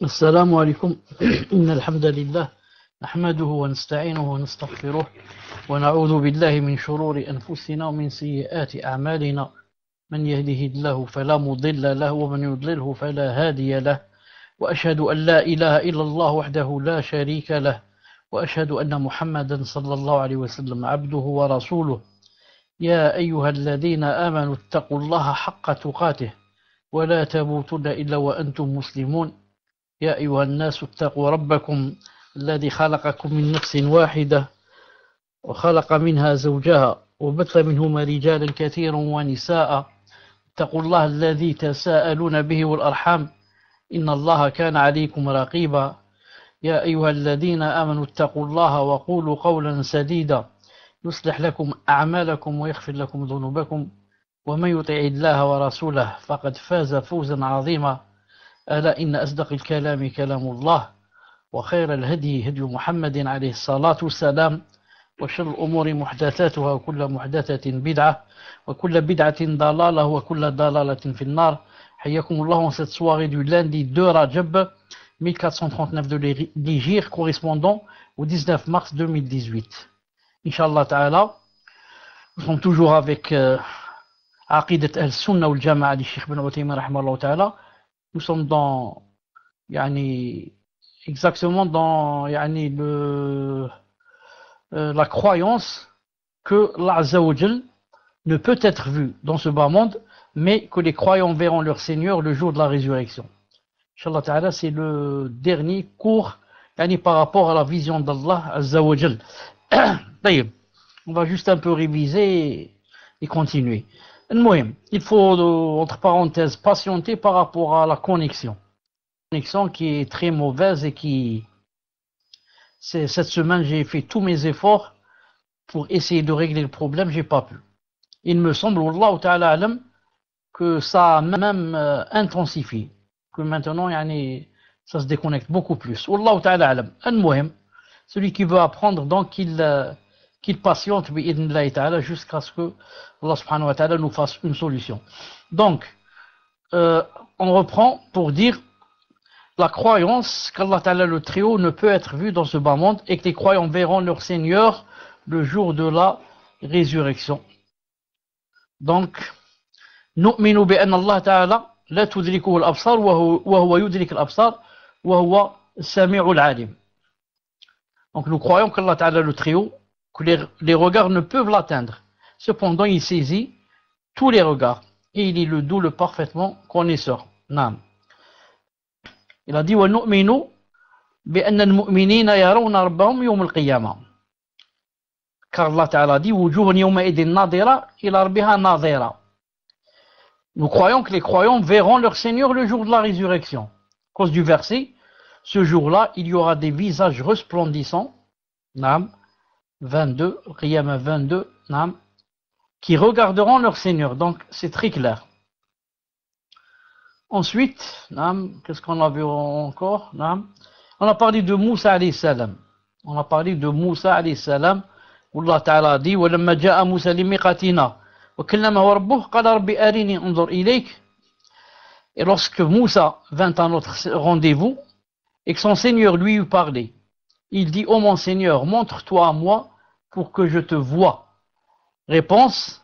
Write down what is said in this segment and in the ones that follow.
السلام عليكم. إن الحمد لله نحمده ونستعينه ونستغفره ونعوذ بالله من شرور أنفسنا ومن سيئات أعمالنا. من يهده الله فلا مضل له ومن يضلله فلا هادي له، وأشهد أن لا إله إلا الله وحده لا شريك له، وأشهد أن محمدا صلى الله عليه وسلم عبده ورسوله. يا أيها الذين آمنوا اتقوا الله حق تقاته ولا تموتن إلا وأنتم مسلمون. يا أيها الناس اتقوا ربكم الذي خلقكم من نفس واحدة وخلق منها زوجها وبث منهما رجالا كثيرا ونساء. اتقوا الله الذي تساءلون به والأرحام إن الله كان عليكم رقيبا. يا أيها الذين آمنوا اتقوا الله وقولوا قولا سديدا يصلح لكم أعمالكم ويغفر لكم ذنوبكم، ومن يطع الله ورسوله فقد فاز فوزا عظيما. ألا إن أصدق الكلام كلام الله، وخير الهدي هدي محمد عليه الصلاة والسلام، وشر الأمور محدثاتها وكل محدثة بدعة وكل بدعة ضلالة وكل ضلالة في النار. حياكم الله en cette soirée du lundi 2 Rajab 1439 de l'Hégire, correspondant au 19 mars 2018. Inch'Allah Ta'ala, nous sommes toujours avec Aqidat al-Sunnah ou al-Jama'a du Cheikh Ibn Uthaymin rahimahullah Ta'ala. Nous sommes dans exactement dans la croyance que Allah Azza wa Jal ne peut être vu dans ce bas monde, mais que les croyants verront leur Seigneur le jour de la résurrection. Inch'Allah Ta'ala, c'est le dernier cours par rapport à la vision d'Allah Azza wa Jal. On va juste un peu réviser et continuer. Il faut, entre parenthèses, patienter par rapport à la connexion. Connexion qui est très mauvaise et qui... Cette semaine, j'ai fait tous mes efforts pour essayer de régler le problème, j'ai pas pu. Il me semble, Wallahu ta'ala alam, que ça a même intensifié. Que maintenant, ça se déconnecte beaucoup plus. Wallahu ta'ala alam. Celui qui veut apprendre, donc, qu'il patiente jusqu'à ce que Allah subhanahu wa ta'ala nous fasse une solution. Donc, on reprend pour dire la croyance qu'Allah ta'ala le Très-Haut ne peut être vu dans ce bas monde et que les croyants verront leur Seigneur le jour de la résurrection. Donc, نؤمن بأن الله تعالى لا تدركه الأبصار وهو يدرك الأبصار وهو السميع العليم. Donc, nous croyons qu'Allah ta'ala le Très-Haut, que les regards ne peuvent l'atteindre. Cependant, il saisit tous les regards et il est le doux, le parfaitement connaisseur. Naam. Il a dit وَنُؤْمِنُ بِأَنَّ الْمُؤْمِنِينَ يَرَوْنَ رَبَّهُمْ يَوْمَ الْقِيَامَةِ. Car Allah Ta'ala dit وُجُوهٌ يَوْمَئِذٍ نَاظِرَةٌ إِلَى رَبِّهَا نَاظِرَةٌ. Nous croyons que les croyants verront leur Seigneur le jour de la résurrection. À cause du verset, ce jour-là, il y aura des visages resplendissants. Naam. 22, Qiyamah 22, naam, qui regarderont leur Seigneur. Donc, c'est très clair. Ensuite, qu'est-ce qu'on a vu encore? On a parlé de Moussa alayhi salam. On a parlé de Moussa alayhi salam. Où Allah Ta'ala dit وَلَمَّا جَاءَ مُوسَى لِمِيقَاتِنَا وَكَلَّمَهُ رَبُّهُ قَالَ رَبِّ أَرِنِي أَنظُرْ إِلَيْكَ. Et lorsque Moussa vint à notre rendez-vous et que son Seigneur lui eut parlé, il dit: ô mon Seigneur, montre-toi à moi pour que je te voie. Réponse: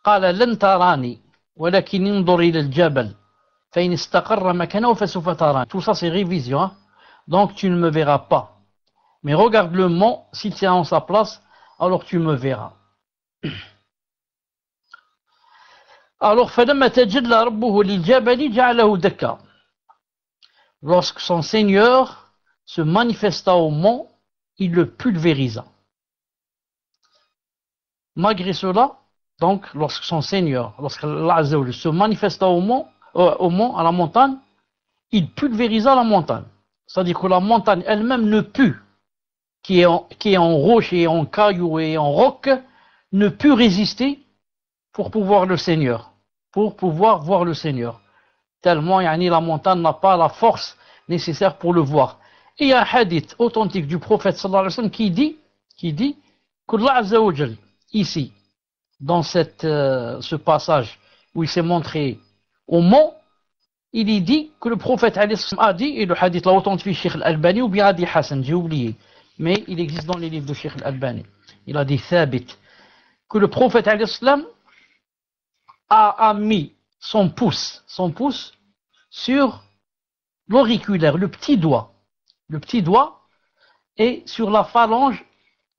قال لن تراني ولكن انظر إلى الجبل فإن استقر مكانه فسوف تراني. Tout ça c'est révision, hein? Donc tu ne me verras pas, mais regarde le mont, s'il tient en sa place, alors tu me verras. Alors فلما تجلى ربه للجبل جعله دكا. Lorsque son Seigneur se manifesta au mont, il le pulvérisa. Malgré cela, donc, lorsque son Seigneur, lorsque Allah Azza wa Jalla se manifesta au mont, à la montagne, il pulvérisa la montagne. C'est-à-dire que la montagne elle-même ne put, qui est en roche et en caillou et en roc, ne put résister pour pouvoir le Seigneur, pour pouvoir voir le Seigneur. Tellement, la montagne n'a pas la force nécessaire pour le voir. Et il y a un hadith authentique du prophète sallallahu alayhi wa sallam qui dit que Allah Azza wa Jalla, ici, dans ce passage où il s'est montré au mont, il y dit que le prophète a dit, et le hadith l'a authentifié Cheikh Al-Albani ou bien a dit Hassan, j'ai oublié, mais il existe dans les livres de Cheikh Al-Albani. Il a dit Thabit, que le prophète a mis son pouce sur l'auriculaire, le petit doigt, et sur la phalange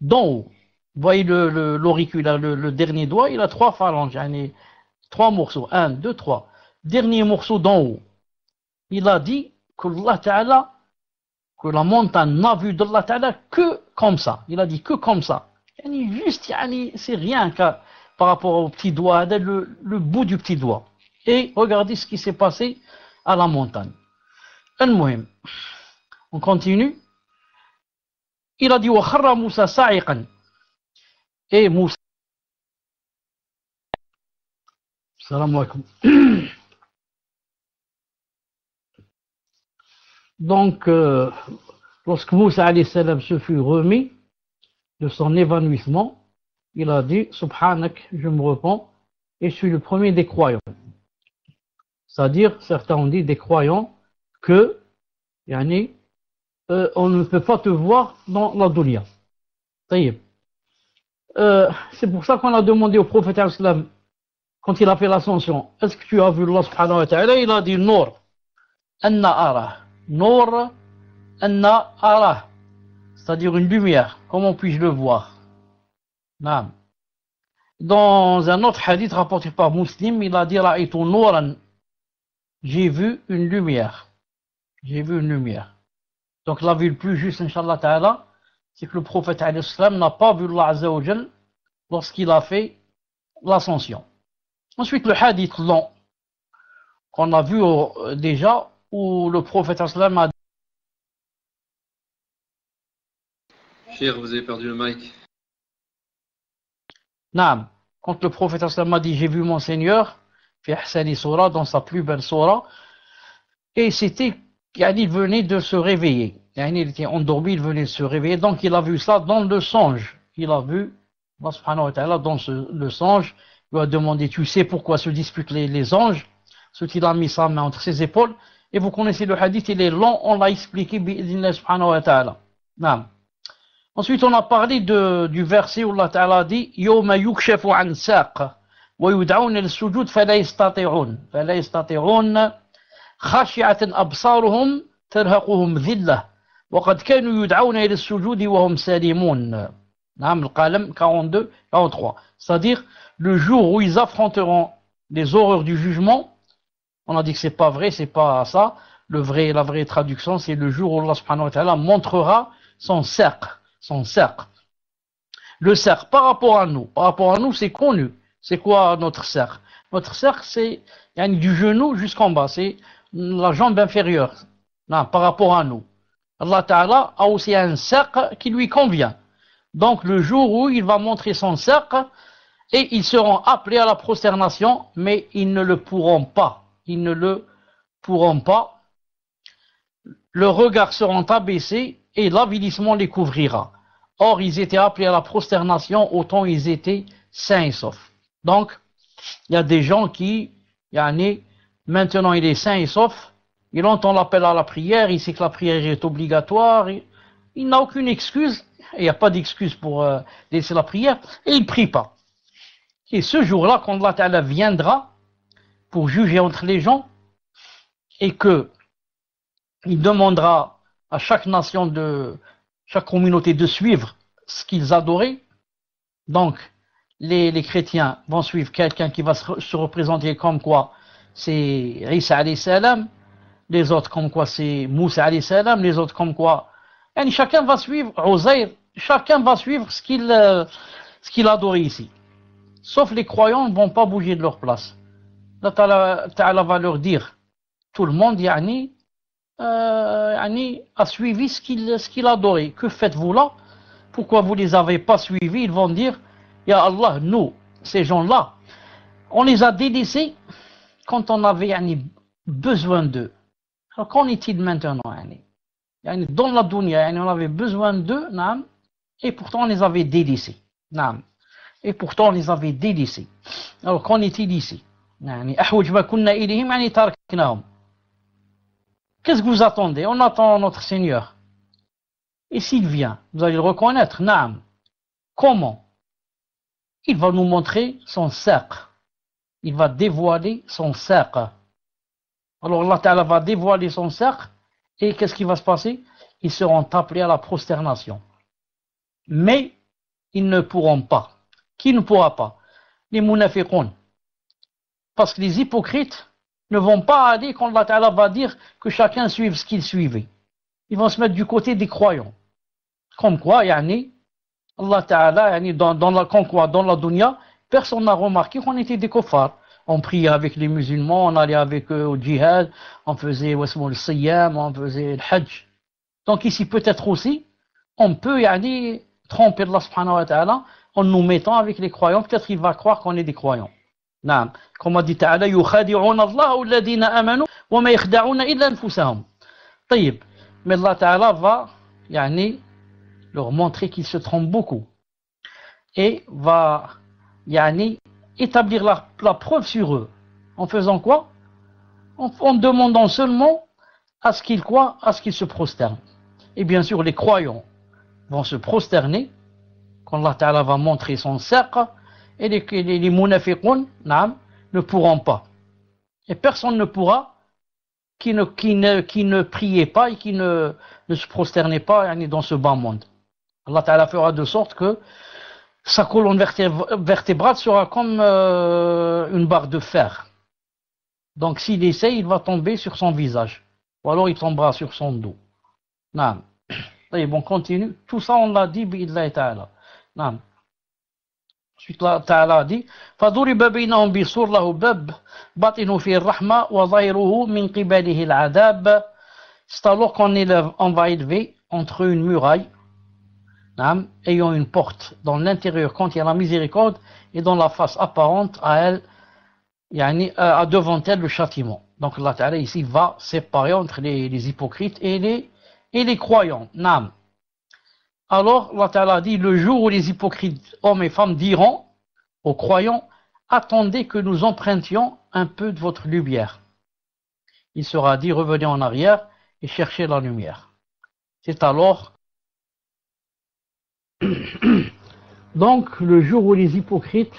d'en haut. Vous voyez l'auriculaire, le dernier doigt, il a 3 phalanges, 3 morceaux, 1, 2, 3. Dernier morceau d'en haut. Il a dit que Allah Ta'ala, que la montagne n'a vu d'Allah Ta'ala que comme ça. Il a dit que comme ça. Juste, c'est rien par rapport au petit doigt, le bout du petit doigt. Et regardez ce qui s'est passé à la montagne. Al-Muhim. On continue. Il a dit wa kharra Moussa sa'iqan. Et Moussa. Salam alaikum. Donc, lorsque Moussa alayhi salam se fut remis de son évanouissement, il a dit Subhanak, je me repens, et je suis le premier des croyants. C'est-à-dire, certains ont dit des croyants que, on ne peut pas te voir dans la dunya. Ça y est. C'est pour ça qu'on a demandé au prophète islam, quand il a fait l'ascension, est-ce que tu as vu Allah subhanahu wa ta'ala? Il a dit Nour, anna arah. Nour, anna arah. C'est-à-dire une lumière. Comment puis-je le voir? Non. Dans un autre hadith rapporté par Muslim, il a dit Ra'aytu Nouran. J'ai vu une lumière. J'ai vu une lumière. Donc la vue le plus juste, Inch'Allah Ta'ala, c'est que le prophète n'a pas vu Allah Azza wa Jal lorsqu'il a fait l'ascension. Ensuite, le hadith long, qu'on a vu déjà, où le prophète a dit. Cher, vous avez perdu le mic. Naam. Quand le prophète a dit j'ai vu mon Seigneur, fi ahsani soura, dans sa plus belle soura, et c'était, il venait de se réveiller. Il était endormi, il venait de se réveiller, donc il a vu ça dans le songe. Il a vu, Allah subhanahu wa ta'ala, dans le songe, il lui a demandé, tu sais pourquoi se disputent les anges? Parce qu'il a mis sa main entre ses épaules, et vous connaissez le hadith, il est long, on l'a expliqué, bi'idhnillah subhanahu wa ta'ala. Naam. Ensuite, on a parlé du verset où Allah Ta'ala dit Yawma yukshafu an saq wa yud'auna lis-sujud fala yastati'un khashi'atan absaruhum tarhaquhum dhillah wa qad kanu yud'auna lis-sujud wa hum salimun. Naam, al-Qalam 42 43. C'est-à-dire le jour où ils affronteront les horreurs du jugement. On a dit que c'est pas vrai, c'est pas ça. La vraie traduction, c'est le jour où Allah subhanahu wa ta'ala montrera son cercle. Le cercle, par rapport à nous, c'est connu. C'est quoi notre cercle? Notre cercle, c'est du genou jusqu'en bas, c'est la jambe inférieure. Non, par rapport à nous. Allah Ta'ala a aussi un cercle qui lui convient. Donc le jour où il va montrer son cercle, et ils seront appelés à la prosternation, mais ils ne le pourront pas. Leurs regards seront abaissés et l'avilissement les couvrira. Or, ils étaient appelés à la prosternation, autant ils étaient sains et saufs. Donc, il y a des gens qui, maintenant il est sain et sauf, il entend l'appel à la prière, il sait que la prière est obligatoire, il n'a aucune excuse, il n'y a pas d'excuse pour laisser la prière, et il ne prie pas. Et ce jour-là, quand Allah Ta'ala viendra pour juger entre les gens, et que il demandera à chaque nation chaque communauté de suivre ce qu'ils adoraient. Donc, les chrétiens vont suivre quelqu'un qui va se représenter comme quoi c'est Isa alayhi salam, les autres comme quoi c'est Moussa alayhi salam, les autres comme quoi. Et chacun va suivre Uzair, chacun va suivre ce qu'il adorait ici. Sauf les croyants ne vont pas bouger de leur place. Allah Ta'ala va leur dire, tout le monde, a suivi ce qu'il adorait. Que faites-vous là? Pourquoi vous les avez pas suivis? Ils vont dire, Ya Allah, nous, ces gens-là, on les a délaissés quand on avait besoin d'eux. Alors qu'en est-il maintenant? Dans la dunya, on avait besoin d'eux, et pourtant on les avait délaissés. Et pourtant on les avait délaissés. Alors qu'en est-il ici? أحوج ما كنا إليهم تركناهم. Qu'est-ce que vous attendez? On attend notre Seigneur. Et s'il vient, vous allez le reconnaître. Naam. Comment? Il va nous montrer son saqr. Il va dévoiler son saqr. Alors Allah Ta'ala va dévoiler son saqr. Et qu'est-ce qui va se passer? Ils seront appelés à la prosternation. Mais ils ne pourront pas. Qui ne pourra pas? Les munafiqoun. Parce que les hypocrites ne vont pas aller quand Allah Ta'ala va dire que chacun suive ce qu'il suivait. Ils vont se mettre du côté des croyants. Comme quoi, yani, Allah Ta'ala, yani, dans la dunya, personne n'a remarqué qu'on était des kuffars. On priait avec les musulmans, on allait avec eux au djihad, on faisait le siyam, on faisait le hajj. Donc ici, peut-être aussi, on peut yani, tromper Allah subhanahu wa ta'ala en nous mettant avec les croyants. Peut-être qu'il va croire qu'on est des croyants. Non. Comme a dit Ta'ala, yukhadi'una Allah alladhina amanu wa ma yakhda'una illa anfusahum. طيب. Mais Allah Ta'ala va yani, leur montrer qu'ils se trompent beaucoup. Et va yani, établir la preuve sur eux. En faisant quoi? En demandant seulement à ce qu'ils croient, à ce qu'ils se prosternent. Et bien sûr, les croyants vont se prosterner quand Allah Ta'ala va montrer son saqr, et les munafiqoun ne pourront pas. Et personne ne pourra qui ne priait pas et qui ne se prosternait pas dans ce bas monde. Allah Ta'ala fera de sorte que sa colonne vertébrale sera comme une barre de fer. Donc s'il essaie, il va tomber sur son visage. Ou alors il tombera sur son dos. Non. Et bon, continue. Tout ça, on l'a dit, bi'idlahi ta'ala. Non. Ensuite, Allah Ta'ala dit فَضُرِبَ بَيْنَهُمْ بِسُورٍ لَهُ بَابٌ بَاطِنُهُ فِيهِ الرَّحْمَةُ وَظَاهِرُهُ مِنْ قِبَلِهِ الْعَذَابُ. C'est alors on va élever entre eux une muraille, ayant une porte dans l'intérieur quand il y a la miséricorde, et dans la face apparente à elle, à devant elle le châtiment. Donc Allah Ta'ala ici va séparer entre les hypocrites et les croyants. Naam. Alors Allah Ta'ala dit, le jour où les hypocrites hommes et femmes diront aux croyants, attendez que nous empruntions un peu de votre lumière. Il sera dit, revenez en arrière et cherchez la lumière. C'est alors donc le jour où les hypocrites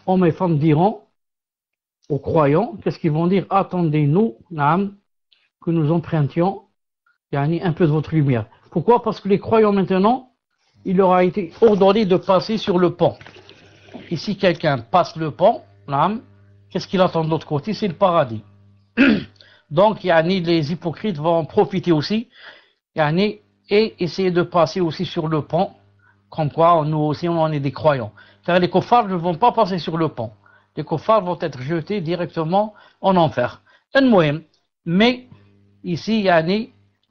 hommes et femmes diront aux croyants, qu'est-ce qu'ils vont dire? Attendez-nous, que nous empruntions un peu de votre lumière. Pourquoi? Parce que les croyants maintenant, il leur a été ordonné de passer sur le pont. Et si quelqu'un passe le pont, qu'est-ce qu'il attend de l'autre côté? C'est le paradis. Donc, les hypocrites vont en profiter aussi, et essayer de passer aussi sur le pont, comme quoi nous aussi on en est des croyants. Car les kuffars ne vont pas passer sur le pont. Les kuffars vont être jetés directement en enfer. Mais ici,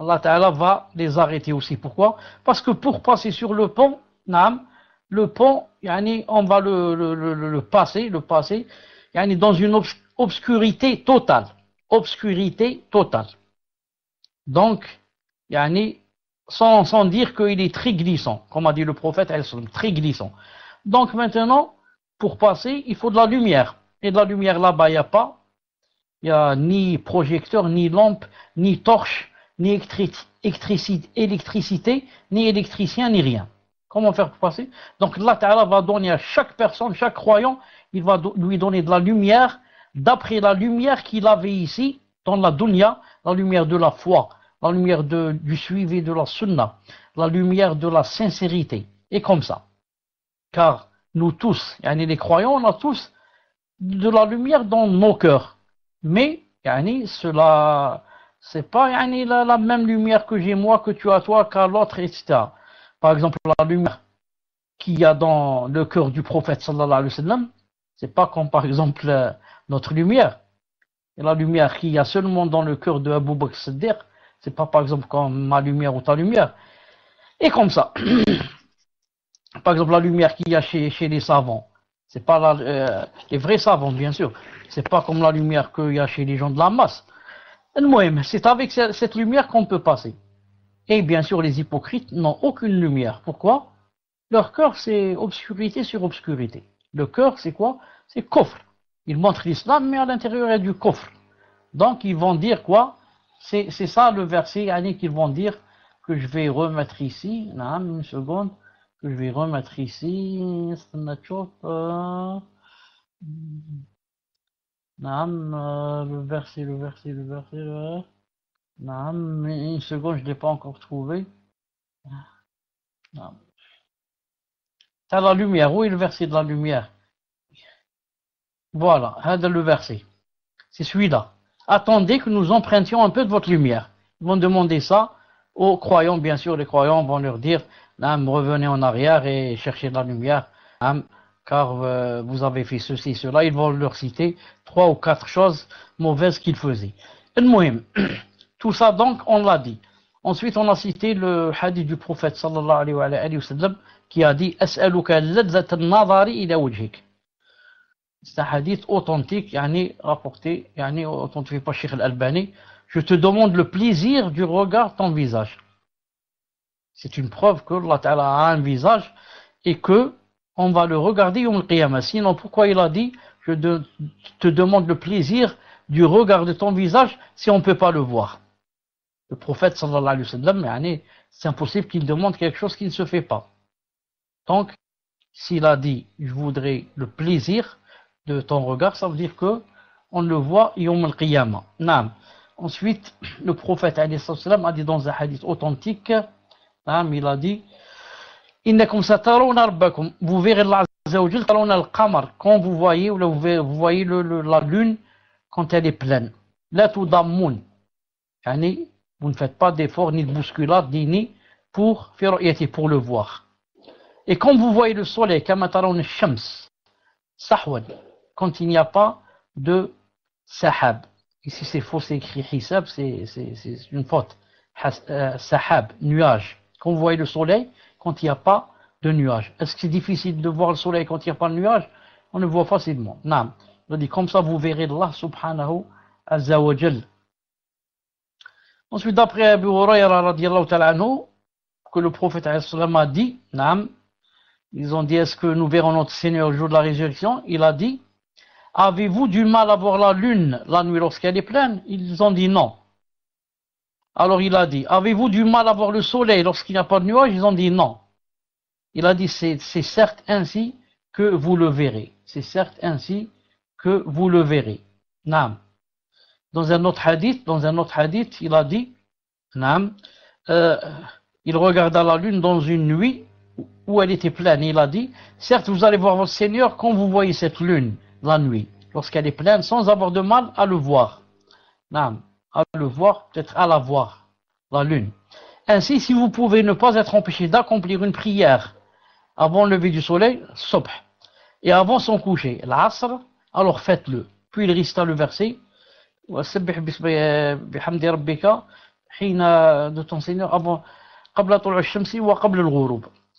Allah Ta'ala va les arrêter aussi. Pourquoi? Parce que pour passer sur le pont, le pont, on va le passer dans une obscurité totale. Obscurité totale. Donc, sans dire qu'il est très glissant, comme a dit le prophète, très glissant. Donc maintenant, pour passer, il faut de la lumière. Et de la lumière là-bas, il n'y a ni projecteur, ni lampe, ni torche, ni électricité, ni électricien, ni rien. Comment faire pour passer? Donc Allah Ta'ala va donner à chaque personne, chaque croyant, il va lui donner de la lumière, d'après la lumière qu'il avait ici, dans la dunya, la lumière de la foi, la lumière du suivi de la sunna, la lumière de la sincérité, et comme ça. Car nous tous, les croyants, on a tous de la lumière dans nos cœurs. Mais, cela, c'est pas la même lumière que j'ai moi, que tu as toi, qu'à l'autre, etc. Par exemple, la lumière qu'il y a dans le cœur du prophète sallallahu alayhi wa sallam, c'est pas comme par exemple notre lumière. Et la lumière qu'il y a seulement dans le cœur de Abu Bakr Siddiq, c'est pas par exemple comme ma lumière ou ta lumière. Et comme ça. Par exemple, la lumière qu'il y a chez les savants, c'est pas les vrais savants, bien sûr. C'est pas comme la lumière qu'il y a chez les gens de la masse. C'est avec cette lumière qu'on peut passer. Et bien sûr, les hypocrites n'ont aucune lumière. Pourquoi? Leur cœur, c'est obscurité sur obscurité. Le cœur, c'est quoi? C'est kufr. Ils montrent l'islam, mais à l'intérieur, il y a du kufr. Donc, ils vont dire quoi? c'est ça le verset yani, qu'ils vont dire que je vais remettre ici. Naam, une seconde. Que je vais remettre ici. Naam, le verset. Naam, une seconde, je ne l'ai pas encore trouvé. Naam. T'as la lumière. Où est le verset de la lumière? Voilà, le verset. C'est celui-là. Attendez que nous empruntions un peu de votre lumière. Ils vont demander ça aux croyants, bien sûr. Les croyants vont leur dire, revenez en arrière et cherchez de la lumière, car vous avez fait ceci, cela. Ils vont leur citer 3 ou 4 choses mauvaises qu'ils faisaient. Tout ça donc, on l'a dit. Ensuite, on a cité le hadith du prophète sallallahu alayhi wa sallam qui a dit As'aluka ladzat an-nadari ila wajhik. C'est un hadith authentique, rapporté, authentifié par Cheikh Al-Albani. Je te demande le plaisir du regard de ton visage. C'est une preuve que Allah Ta'ala a un visage et que on va le regarder Yawm al-Qiyamah. Sinon, pourquoi il a dit je te demande le plaisir du regard de ton visage si on ne peut pas le voir? Le prophète sallallahu alayhi wa sallam, c'est impossible qu'il demande quelque chose qui ne se fait pas. Donc, s'il a dit je voudrais le plaisir de ton regard, ça veut dire que on le voit Yawm al-Qiyamah. Naam. Ensuite, le prophète alayhi salam a dit dans un hadith authentique, il a dit Innakum satarawna rabbakum, vous verrez Allah Azza wa Jalla tarawna al-qamar, quand vous voyez la lune quand elle est pleine. La tudammun, vous ne faites pas d'effort ni de bousculade ni pour le voir. Et quand vous voyez le soleil, kama tarawna ash-shams sahwan, quand il n'y a pas de sahab. Ici c'est faux, c'est écrit hisab, c'est une faute. Sahab, nuage. Quand vous voyez le soleil, quand il n'y a pas de nuage. Est-ce que c'est difficile de voir le soleil quand il n'y a pas de nuage? On le voit facilement. Non. Je dis comme ça, vous verrez Allah subhanahu azza wa jal. Ensuite, d'après Abu Hurayra radiyallahu ta'ala anhu, que le prophète a dit, ils ont dit, est-ce que nous verrons notre Seigneur le jour de la résurrection? Il a dit, avez-vous du mal à voir la lune la nuit lorsqu'elle est pleine? Ils ont dit non. Alors il a dit, avez-vous du mal à voir le soleil lorsqu'il n'y a pas de nuages? Ils ont dit non. Il a dit, c'est certes ainsi que vous le verrez. C'est certes ainsi que vous le verrez. Naam. Dans un autre hadith, il a dit, il regarda la lune dans une nuit où elle était pleine. Il a dit, certes vous allez voir votre Seigneur quand vous voyez cette lune la nuit, lorsqu'elle est pleine, sans avoir de mal à le voir. Naam. À le voir, peut-être à la voir, la lune. Ainsi, si vous pouvez ne pas être empêché d'accomplir une prière avant le lever du soleil, subh, et avant son coucher, l'asr, alors faites-le. Puis il récita le verset, de ton Seigneur avant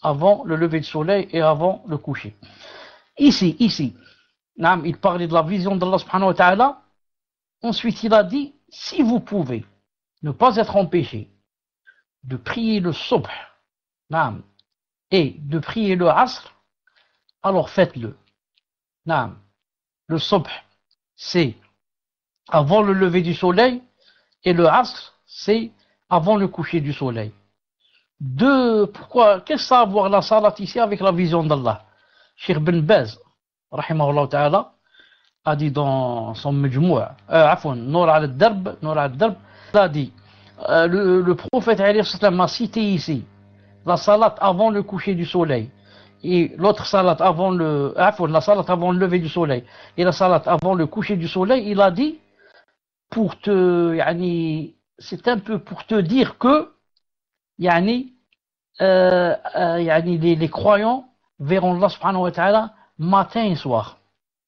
avant le lever du soleil et avant le coucher. Ici, il parlait de la vision d'Allah subhanahu wa ta'ala. Ensuite, il a dit, si vous pouvez ne pas être empêché de prier le subh et de prier le asr, alors faites-le. Le subh, c'est avant le lever du soleil et le asr, c'est avant le coucher du soleil. Pourquoi? Qu'est-ce que ça a à voir la salat ici avec la vision d'Allah? Cheikh Ben Baz, rahimahullah ta'ala, a dit dans son Majmou', Nour al-Darb, il a dit, le prophète alayhi salam a cité ici la salat avant le coucher du soleil et l'autre salat avant la salat avant le lever du soleil et la salat avant le coucher du soleil. Il a dit, c'est un peu pour te dire que les croyants verront Allah subhanahu wa ta'ala matin et soir.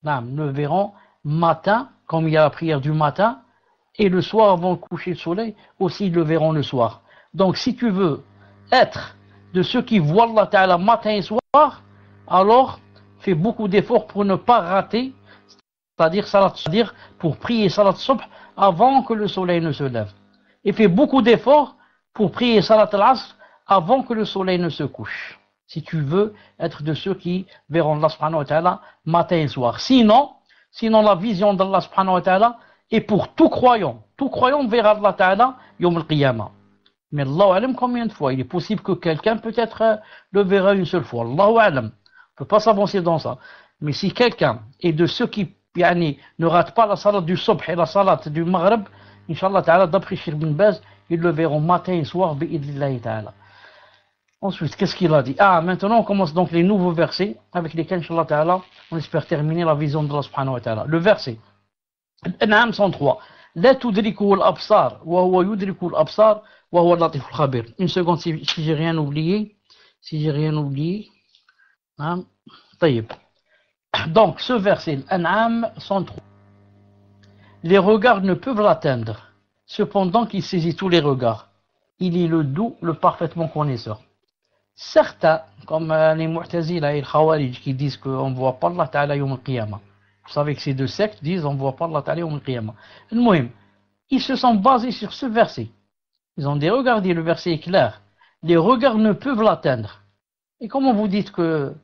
Le verront matin, comme il y a la prière du matin, et le soir avant le coucher du soleil, aussi ils le verront le soir. Donc si tu veux être de ceux qui voient Allah Ta'ala matin et soir, alors fais beaucoup d'efforts pour ne pas rater, c'est-à-dire pour prier salat subh avant que le soleil ne se lève. Et fais beaucoup d'efforts pour prier salat al-asr avant que le soleil ne se couche. Si tu veux être de ceux qui verront Allah subhanahu wa ta'ala matin et soir. Sinon la vision d'Allah subhanahu wa ta'ala est pour tout croyant. Tout croyant verra Allah Ta'ala Yom al-Qiyamah. Mais Allahu Alam combien de fois? Il est possible que quelqu'un peut-être le verra une seule fois. Allahu Alam. On ne peut pas s'avancer dans ça. Mais si quelqu'un est de ceux qui ne ratent pas la salat du Subh et la salat du Maghrib, Inch'Allah Ta'ala, d'après Cheikh Bin Baz, ils le verront matin et soir, bi'idnillahi Ta'ala. Ensuite, qu'est-ce qu'il a dit? Maintenant on commence donc les nouveaux versets avec lesquels, Inch'Allah Ta'ala, on espère terminer la vision de Allah Subhanahu wa Ta'ala. Le verset, An'am 103. La tudriku al-absar, wa huwa yudriku al-absar, wa huwa al-latif al-khabir. Une seconde si j'ai rien oublié. Taïb. Donc, ce verset, An'am 103. Les regards ne peuvent l'atteindre, cependant qu'il saisit tous les regards. Il est le doux, le parfaitement connaisseur. Certains, comme les Mu'tazila et les Khawarij, qui disent qu'on ne voit pas Allah Ta'ala Yom al-Qiyamah. Vous savez que ces deux sectes disent on ne voit pas Allah Ta'ala Yom al-Qiyamah. Ils se sont basés sur ce verset. Ils ont dit, regardez, le verset est clair. Les regards ne peuvent l'atteindre. Et comment vous dites que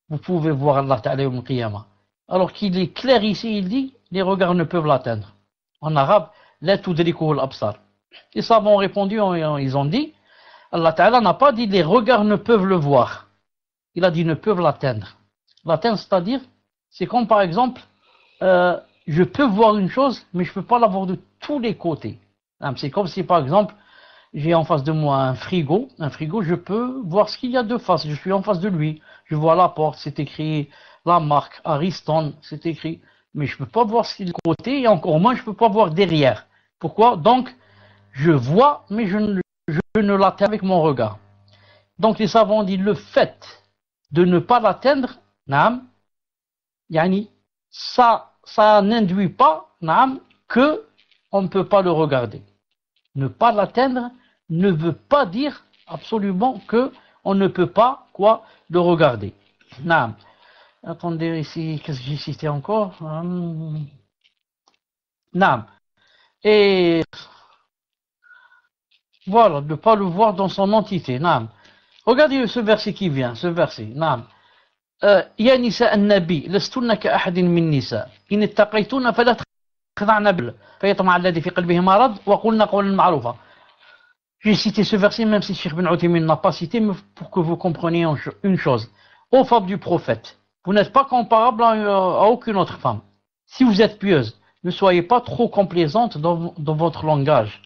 vous pouvez voir Allah Ta'ala Yom al-Qiyamah? Alors qu'il est clair ici, il dit, les regards ne peuvent l'atteindre. En arabe, la tudrikuhu al-absar. Les savants ont répondu, ils ont dit, Allah Ta'ala n'a pas dit les regards ne peuvent le voir. Il a dit ne peuvent l'atteindre. L'atteindre, c'est-à-dire, c'est comme par exemple, je peux voir une chose, mais je ne peux pas la voir de tous les côtés. C'est comme si par exemple, j'ai en face de moi un frigo, je peux voir ce qu'il y a de face, je suis en face de lui, je vois la porte, c'est écrit la marque Ariston, c'est écrit, mais je ne peux pas voir ce qu'il y a de côté, et encore moins je ne peux pas voir derrière. Pourquoi? Donc, je vois, mais je ne l'atteins avec mon regard. Donc les savants disent le fait de ne pas l'atteindre, ça n'induit pas que on ne peut pas le regarder. Ne pas l'atteindre ne veut pas dire absolument que on ne peut pas le regarder. Attendez ici, qu'est-ce que j'ai cité encore? Et voilà, de ne pas le voir dans son entité. Regardez ce verset qui vient, ce verset. يا نساء النبي لستن كأحد من النساء إن اتقيتن فلا تخضعن بالقول فيطمع الذي في قلبه مرض وقلن قولا معروفا. J'ai cité ce verset même si Cheikh Bin Uthaymin n'a pas cité, mais pour que vous compreniez une chose. Ô femme du prophète, vous n'êtes pas comparable à aucune autre femme. Si vous êtes pieuse, ne soyez pas trop complaisante dans votre langage,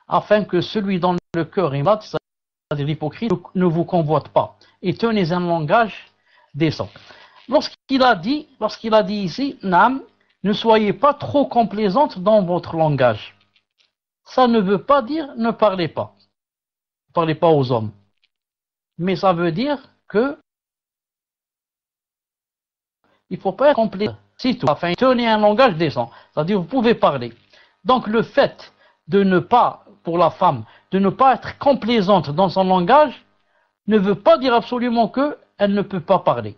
afin que celui dont le cœur est malade, c'est-à-dire l'hypocrite, ne vous convoite pas. Et tenez un langage décent. Lorsqu'il a dit ici, ne soyez pas trop complaisante dans votre langage. Ça ne veut pas dire ne parlez pas. Ne parlez pas aux hommes. Mais ça veut dire que il ne faut pas être complaisant. C'est tout. Enfin, tenez un langage décent. C'est-à-dire vous pouvez parler. Donc le fait de ne pas, pour la femme, de ne pas être complaisante dans son langage, ne veut pas dire absolument qu'elle ne peut pas parler.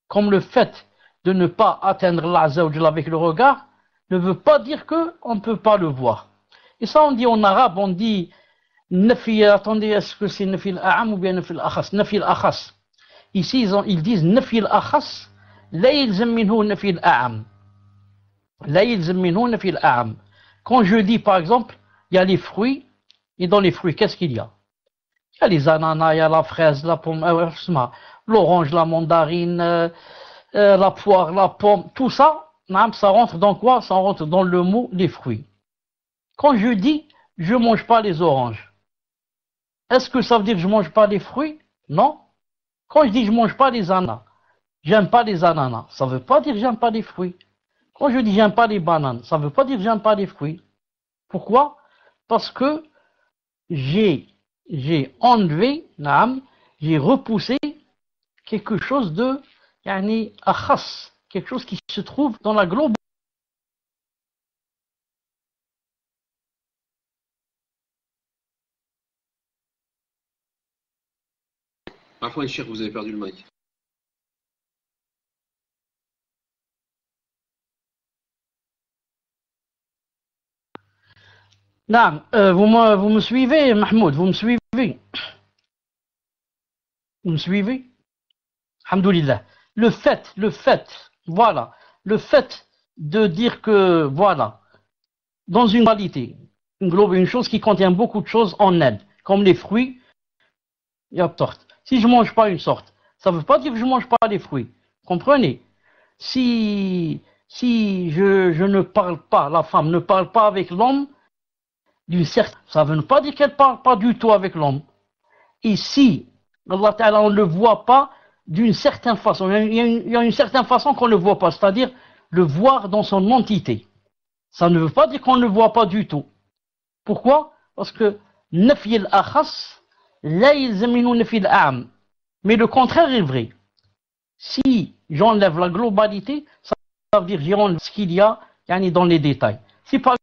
Comme le fait de ne pas atteindre l'Azza wa Jalla avec le regard, ne veut pas dire qu'on ne peut pas le voir. Et ça on dit en arabe, on dit nafi, attendez, est-ce que c'est nafi al-a'am ou bien nafi al-akhas? Nafi al-akhas. Ici ils disent nafi al-akhas, la yalzam minhu nafi al-a'am. La yalzam minhu nafi al-a'am. Quand je dis par exemple, il y a les fruits, et dans les fruits, qu'est-ce qu'il y a? Il y a les ananas, il y a la fraise, la pomme, l'orange, la mandarine, la poire, la pomme, tout ça, ça rentre dans quoi? Ça rentre dans le mot les fruits. Quand je dis je ne mange pas les oranges, est-ce que ça veut dire que je ne mange pas les fruits? Non. Quand je dis je ne mange pas les ananas, j'aime pas les ananas, ça ne veut pas dire que j'aime pas les fruits. Quand je dis j'aime pas les bananes, ça ne veut pas dire que j'aime pas les fruits. Pourquoi? Parce que j'ai enlevé, j'ai repoussé quelque chose de akhas, quelque chose qui se trouve dans la globalité. Parfois, Cheikh, vous avez perdu le mic. Vous me suivez, Mahmoud, vous me suivez? Vous me suivez? Alhamdoulilah. Le fait, voilà, le fait de dire que, voilà, dans une qualité, englobe une chose qui contient beaucoup de choses en elle, comme les fruits et la torte. Si je ne mange pas une sorte, ça ne veut pas dire que je ne mange pas les fruits. Comprenez? Si je ne parle pas, la femme ne parle pas avec l'homme, ça ne veut pas dire qu'elle ne parle pas du tout avec l'homme. Ici, Allah Ta'ala, on ne le voit pas d'une certaine façon. Il y a une certaine façon qu'on ne le voit pas, c'est-à-dire le voir dans son entité. Ça ne veut pas dire qu'on ne le voit pas du tout. Pourquoi? Parce que nafi al-akhas, la yalzaminu nafi al-a'am. Mais le contraire est vrai. Si j'enlève la globalité, ça veut dire j'enlève ce qu'il y a dans les détails. Si par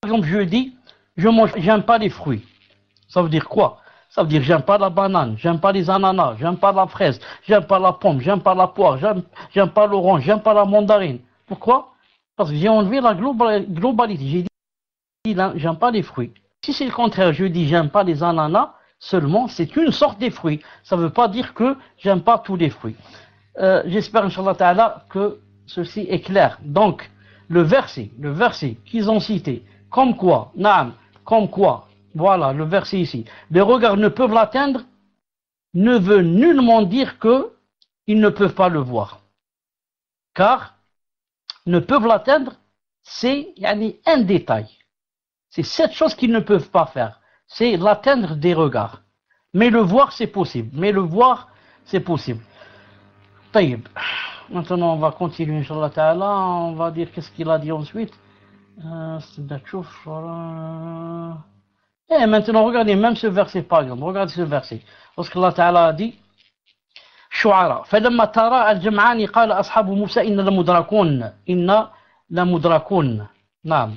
exemple je dis, j'aime pas les fruits, ça veut dire quoi? Ça veut dire j'aime pas la banane, j'aime pas les ananas, j'aime pas la fraise, j'aime pas la pomme, j'aime pas la poire, j'aime pas l'orange, j'aime pas la mandarine. Pourquoi? Parce que j'ai enlevé la globalité. J'ai dit j'aime pas les fruits. Si c'est le contraire, je dis j'aime pas les ananas, seulement c'est une sorte de fruits. Ça ne veut pas dire que j'aime pas tous les fruits. J'espère, Inch'Allah Ta'ala, que ceci est clair. Donc, le verset qu'ils ont cité, comme quoi, voilà, le verset ici, les regards ne peuvent l'atteindre, ne veut nullement dire qu'ils ne peuvent pas le voir. Car, ne peuvent l'atteindre, c'est un détail. C'est cette chose qu'ils ne peuvent pas faire. C'est l'atteindre des regards. Mais le voir, c'est possible. Taïb. Maintenant, on va continuer, Inch'Allah Ta'ala. On va dire qu'est-ce qu'il a dit ensuite. Et maintenant, regardez, même ce verset, par exemple. Regardez ce verset. Parce que Allah Ta'ala a dit Shu'ara. فَلَمَّا تَرَى الْجَمْعَانِ قَالَ أَصْحَابُ مُوسَى إِنَّا لَمُدْرَكُونَ نعم.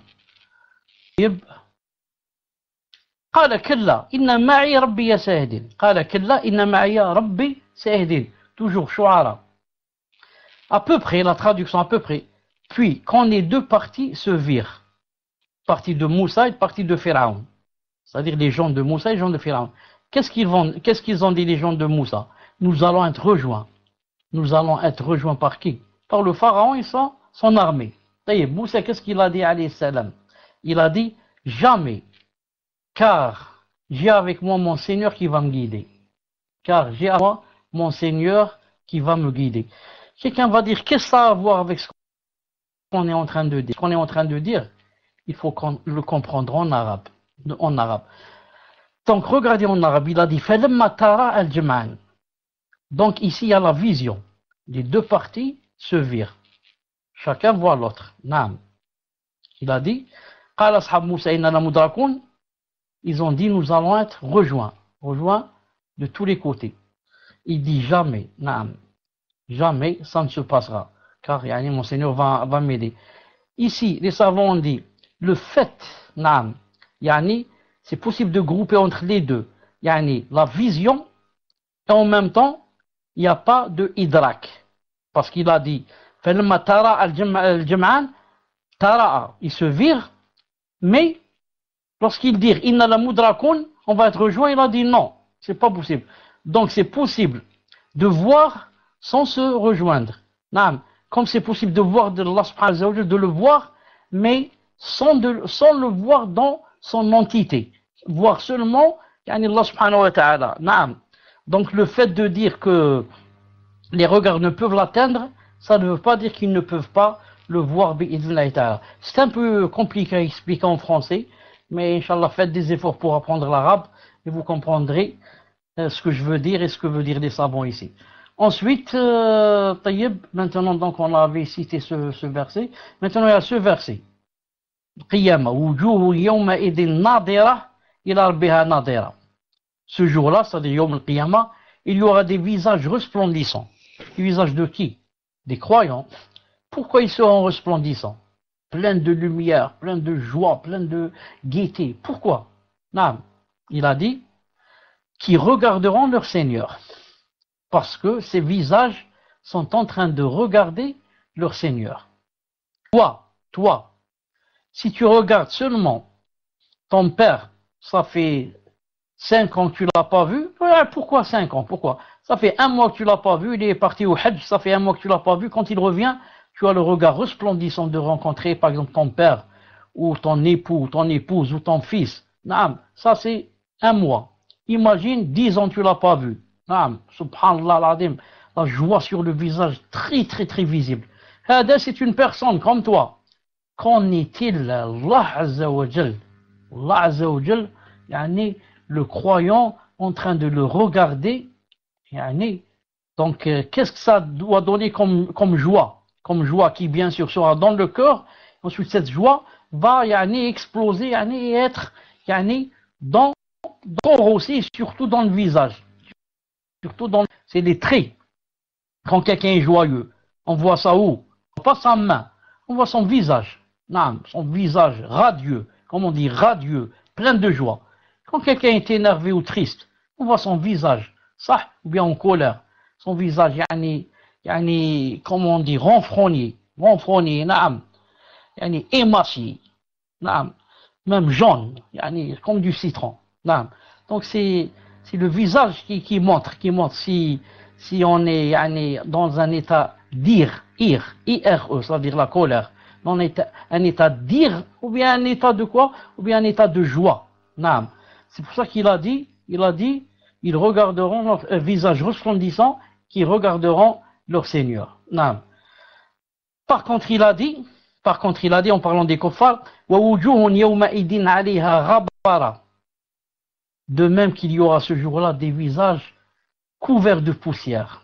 قال كلا إن معي ربي سيهدين قال كلا إن معي ربي سيهدين toujours Shu'ara. À peu près, la traduction à peu près. Puis, quand les deux parties se virent, partie de Moussa et partie de Pharaon, c'est-à-dire les gens de Moussa et les gens de Pharaon, qu'est-ce qu'ils ont dit les gens de Moussa? Nous allons être rejoints. Nous allons être rejoints par qui? Par le Pharaon et son armée. D'ailleurs, Moussa, qu'est-ce qu'il a dit alayhi salam? Il a dit, jamais, car j'ai avec moi mon Seigneur qui va me guider. Car j'ai avec moi mon Seigneur qui va me guider. Quelqu'un va dire, qu'est-ce que ça a à voir avec ce qu'on est en train de dire? Ce qu'on est en train de dire, il faut le comprendre en arabe. Donc, regardez en arabe, il a dit, فَلَمَّا تَرَى الْجَمْعَانِ. Donc, ici, il y a la vision. Les deux parties se virent. Chacun voit l'autre. Naam. Il a dit, قَالَ أَصْحَابُ مُوسَى إِنَّا لَمُدْرَكُونَ. Ils ont dit, nous allons être rejoints de tous les côtés. Il dit jamais, naam. Jamais ça ne se passera, car mon Seigneur va m'aider. Ici, les savants ont dit, le fait, naam, c'est possible de grouper entre les deux, la vision, et en même temps, il n'y a pas de idrak, parce qu'il a dit, فَلَمَّا تَرَى الْجَمْعَانِ تَرَى, il se vire, mais lorsqu'il dit, إِنَّا لَمُدْرَكُونَ, on va être rejoint, il a dit non, c'est pas possible. Donc c'est possible de voir sans se rejoindre. Comme c'est possible de voir de Allah subhanahu wa ta'ala, de le voir, mais sans le voir dans son entité. Voir seulement Allah subhanahu wa ta'ala. Donc le fait de dire que les regards ne peuvent l'atteindre, ça ne veut pas dire qu'ils ne peuvent pas le voir. C'est un peu compliqué à expliquer en français, mais Inch'Allah, faites des efforts pour apprendre l'arabe et vous comprendrez ce que je veux dire et ce que veut dire les savants ici. Ensuite, Tayyib, maintenant donc on avait cité ce verset, maintenant il y a ce verset. Qiyama, wujuhu yawma idin nadira ila rabbiha nadira. Ce jour-là, c'est-à-dire Yawm al-Qiyama, il y aura des visages resplendissants. Les visages de qui? Des croyants. Pourquoi ils seront resplendissants? Plein de lumière, plein de joie, plein de gaieté. Pourquoi? Il a dit, qui regarderont leur Seigneur. Parce que ces visages sont en train de regarder leur Seigneur. Toi, si tu regardes seulement ton père, ça fait 5 ans que tu l'as pas vu, pourquoi 5 ans? Pourquoi? Ça fait 1 mois que tu l'as pas vu, il est parti au Hajj, ça fait 1 mois que tu l'as pas vu, quand il revient, tu as le regard resplendissant de rencontrer par exemple ton père ou ton époux, ton épouse, ou ton fils. Naam, ça c'est un mois. Imagine, 10 ans tu l'as pas vu. Naam, subhanallah al-azim, la joie sur le visage très très très visible. Hada, c'est une personne comme toi. Qu'en est-il Allah Azza wa Jal? Allah Azza wa Jal, yani, le croyant en train de le regarder, yani, donc qu'est-ce que ça doit donner comme joie? Comme joie qui bien sûr sera dans le cœur. Ensuite cette joie va yani, exploser yani, et être yani, dans aussi, surtout dans le visage. Surtout dans c'est les traits. Quand quelqu'un est joyeux, on voit ça où? Pas sa main, on voit son visage. Non, son visage radieux, comme on dit, radieux, plein de joie. Quand quelqu'un est énervé ou triste, on voit son visage, ça, ou bien en colère. Son visage, comment on dit, renfrogné, naam, émacié, naam, même jaune, comme du citron. Naam. Donc c'est le visage qui montre si on est dans un état d'ire, IRE, c'est-à-dire la colère, dans un état d'ire, ou bien un état de quoi? Ou bien un état de joie. Naam. C'est pour ça qu'il a dit, ils regarderont leur visage resplendissant, qui regarderont leur Seigneur. Naam. Par contre, il a dit, en parlant des kuffars, وَوُجُوهٌ يَوْمَئِذٍ عَلَيْهَا غَبَرَةٌ. De même qu'il y aura ce jour-là des visages couverts de poussière.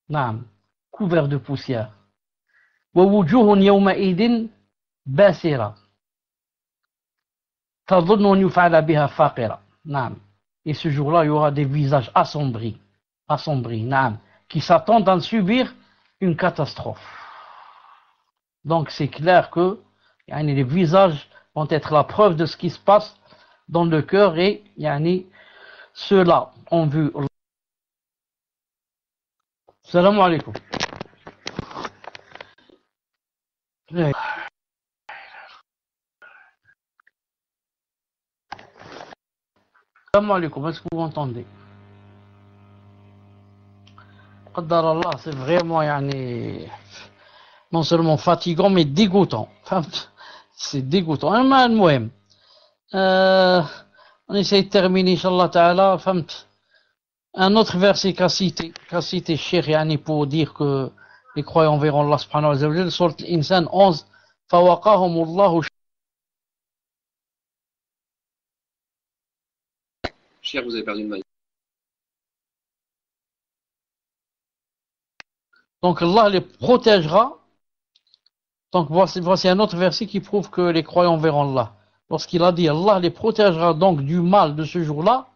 Naam, couverts de poussière. وَوُجُوهٌ يَوْمَئِذٍ بَاسِرَةٌ تَظُنُّ أَنْ يُفْعَلَ بِهَا فَاقِرَةٌ. Naam. Et ce jour-là, il y aura des visages assombris, naam, qui s'attendent à subir une catastrophe. Donc c'est clair que les visages vont être la preuve de ce qui se passe dans le cœur et ceux-là ont vu. Salam alaikum. Salam alaikum, est-ce que vous entendez? Qaddar Allah, c'est vraiment non seulement fatigant mais dégoûtant. C'est dégoûtant. On essaie de terminer, Inch'Allah Ta'ala. Un autre verset qu'a cité Cheikh pour dire que les croyants verront Allah subhanahu wa ta'ala, sourate Al-Insan 11, فَوَقَاهُمُ. Cher, vous avez perdu le mic. Donc Allah les protégera. Donc voici un autre verset qui prouve que les croyants verront Allah. Lorsqu'il a dit Allah les protégera donc du mal de ce jour-là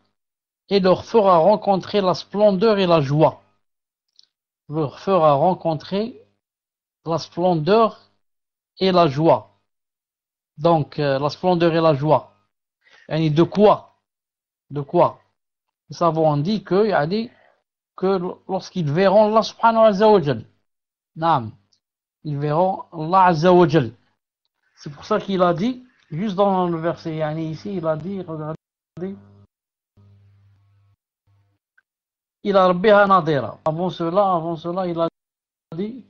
et leur fera rencontrer la splendeur et la joie. Leur fera rencontrer la splendeur et la joie. Donc la splendeur et la joie. De quoi? De quoi? Les savants ont dit que lorsqu'ils verront Allah subhanahu wa ta'ala, naam, ils verront Allah azza wa jal. C'est pour ça qu'il a dit, juste dans le verset ici, il a dit, regardez, il a rabbiha nadira. Avant cela, il a dit,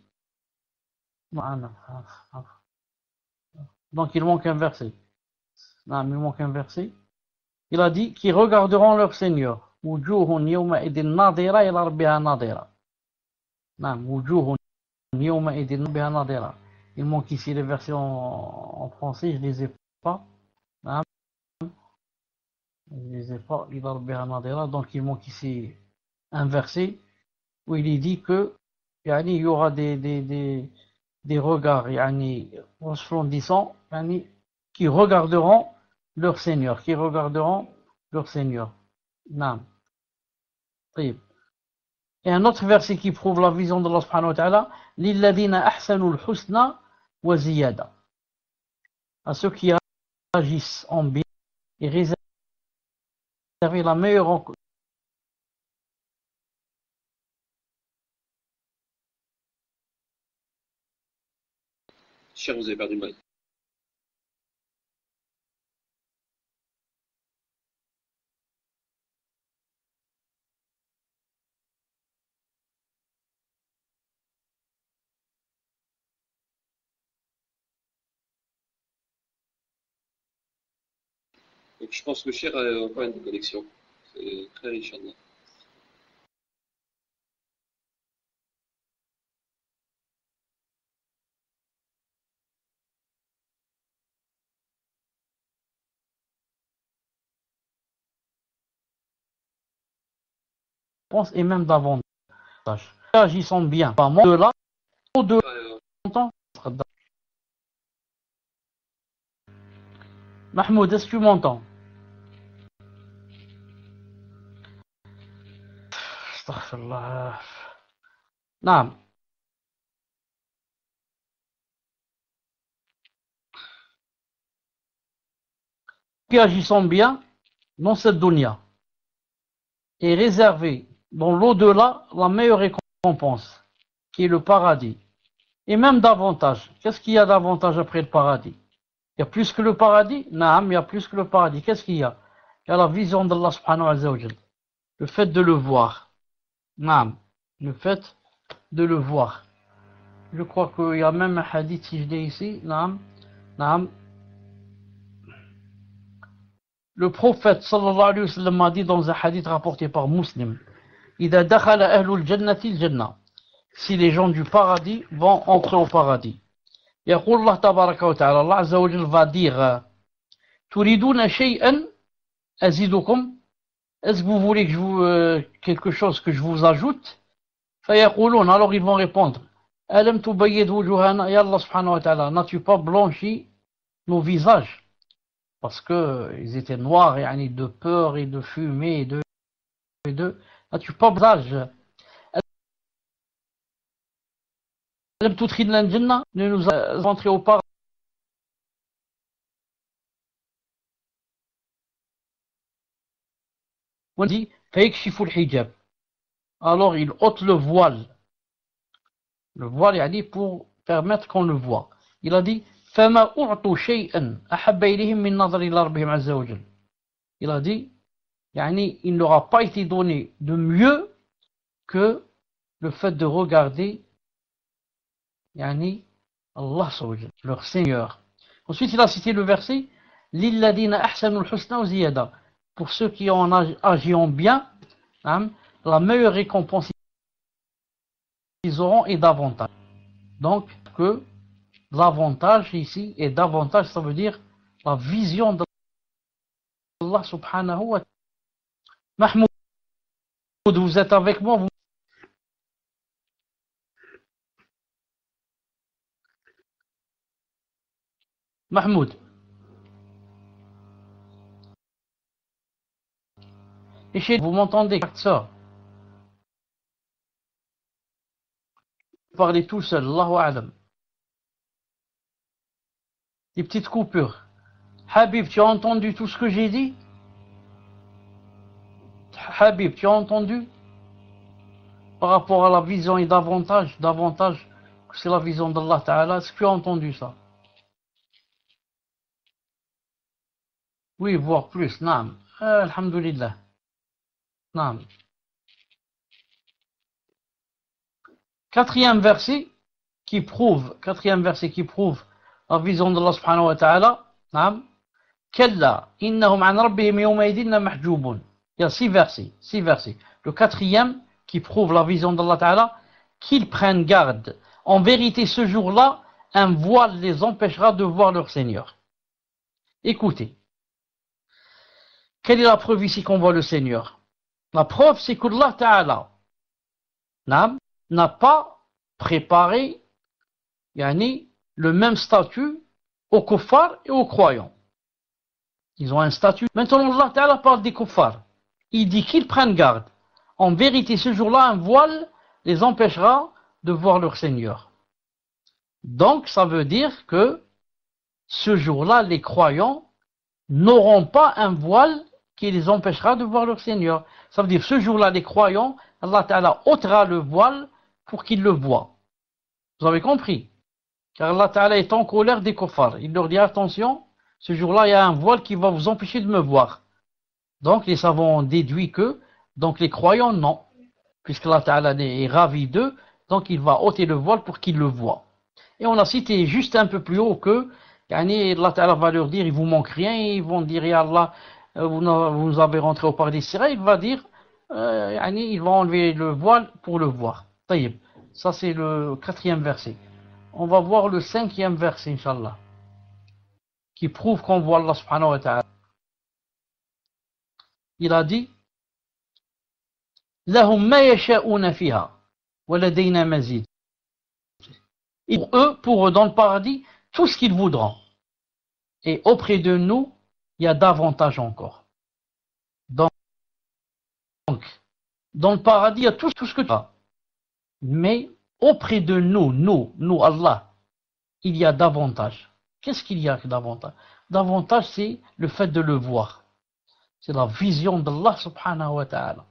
donc il manque un verset. Naam, il manque un verset. Il a dit qu'ils regarderont leur Seigneur. Wujuhun yawma idin nadira ila rabbiha nadira. Naam, wujuhun yawma idin rabbiha nadira. Il manque ici les versets en français, je ne les ai pas. Naam, je ne les ai pas. Ila rabbiha nadira. Donc il manque ici un verset où il est dit que il y aura des regards resplendissants qui regarderont leur Seigneur, Naam. Et un autre verset qui prouve la vision de Allah subhanahu wa ta'ala, lilladhina ahsanu al-husna wa ziyada. À ceux qui agissent en bien et réserver la meilleure. Cher, vous avez perdu le mic. Donc je pense que Cher a encore une connexion. C'est très riche, Inch'Allah. pense, et même davantage. Agissons bien. Pas moins de là, au-delà de longtemps. Mahmoud, est-ce que tu m'entends? Astaghfirullah. Naam. Qui agissons bien dans cette dunya est réservé dans l'au-delà la meilleure récompense, qui est le paradis. Et même davantage. Qu'est-ce qu'il y a davantage après le paradis? Il y a plus que le paradis? Naam, il y a plus que le paradis. Qu'est-ce qu'il y a? Il y a la vision d'Allah subhanahu wa ta'ala. Le fait de le voir. Naam. Le fait de le voir. Je crois qu'il y a même un hadith, si je l'ai ici. Naam. Naam. Le prophète sallallahu alayhi wa sallam a dit dans un hadith rapporté par Muslim, إذا دخل أهل الجنة الجنة, si les gens du paradis vont entrer au paradis. يقول الله تبارك وتعالى, Allah Azza wa Jal va dire, تريدون شيئا أزيدكم, est-ce que vous voulez que je vous, quelque chose que je vous ajoute? فيقولون, alors ils vont répondre, ألم تبيض وجوهنا يا الله سبحانه وتعالى, n'as-tu pas blanchi nos visages? Parce que ils étaient noirs, yani de peur et de fumée et de n'as-tu pas visage? لم تدخلنا الجنة, ne nous a rentré au paradis. On dit فيكشف الحجاب, alors il ôte le voile يعني pour permettre qu'on le voit. Il a dit فما أعطوا شيئا أحب إليهم من نظر إلى ربهم عز وجل. Il a dit يعني il n'aura pas été donné de mieux que le fait de regarder يعني Allah subhanahu leur Seigneur. Ensuite il a cité le verset للذين أحسنوا الحسنى وزيادة, pour ceux qui ont agi en bien, hein, la meilleure récompense ils auront est davantage. Donc que l'avantage ici est davantage, ça veut dire la vision d'Allah subhanahu wa ta'ala. Mahmoud, vous êtes avec moi, vous... Mahmoud. Et chez vous m'entendez, ça? Vous parlez tout seul, Allahu a'lam. Des petites coupures. Habib, tu as entendu tout ce que j'ai dit? Habib, tu as entendu? Par rapport à la vision et davantage que c'est la vision d'Allah Ta'ala, est-ce que tu as entendu ça? Oui, voire plus, naam. Alhamdulillah. Naam. Quatrième verset qui prouve la vision d'Allah subhanahu wa ta'ala. Naam. Kalla innahum an rabbihim yawmaydin mahjoubun. Il y a 6 versets. Le quatrième qui prouve la vision d'Allah Ta'ala, qu'ils prennent garde. En vérité, ce jour-là, un voile les empêchera de voir leur Seigneur. Écoutez. Quelle est la preuve ici qu'on voit le Seigneur? La preuve, c'est qu'Allah Ta'ala n'a pas préparé le même statut aux kuffars et aux croyants. Ils ont un statut. Maintenant, Allah Ta'ala parle des kuffars. Il dit qu'ils prennent garde. En vérité, ce jour-là, un voile les empêchera de voir leur Seigneur. Donc, ça veut dire que ce jour-là, les croyants n'auront pas un voile qui les empêchera de voir leur Seigneur. Ça veut dire, ce jour-là, les croyants, Allah Ta'ala ôtera le voile pour qu'ils le voient. Vous avez compris? Car Allah Ta'ala est en colère des kuffars. Il leur dit, attention, ce jour-là, il y a un voile qui va vous empêcher de me voir. Donc, les savants ont déduit que, donc les croyants, non. Puisque Allah Ta'ala est ravi d'eux, donc il va ôter le voile pour qu'ils le voient. Et on a cité juste un peu plus haut que Yani, Allah Ta'ala va leur dire, il vous manque rien, ils vont dire, Ya Allah, vous avez rentré au paradis. Il va dire, yani, il va enlever le voile pour le voir. Taïb. Ça c'est le 4e verset. On va voir le 5e verset, Inch'Allah, qui prouve qu'on voit Allah subhanahu wa ta'ala. Il a dit, Lahum ma yasha'una fiha, wa ladayna mazid. Et pour eux, dans le paradis, tout ce qu'ils voudront. Et auprès de nous, il y a davantage encore. Donc, dans le paradis, il y a tout ce que tu as. Mais auprès de nous, Allah, il y a davantage. Qu'est-ce qu'il y a davantage? Davantage, c'est le fait de le voir. C'est la vision d'Allah subhanahu wa ta'ala.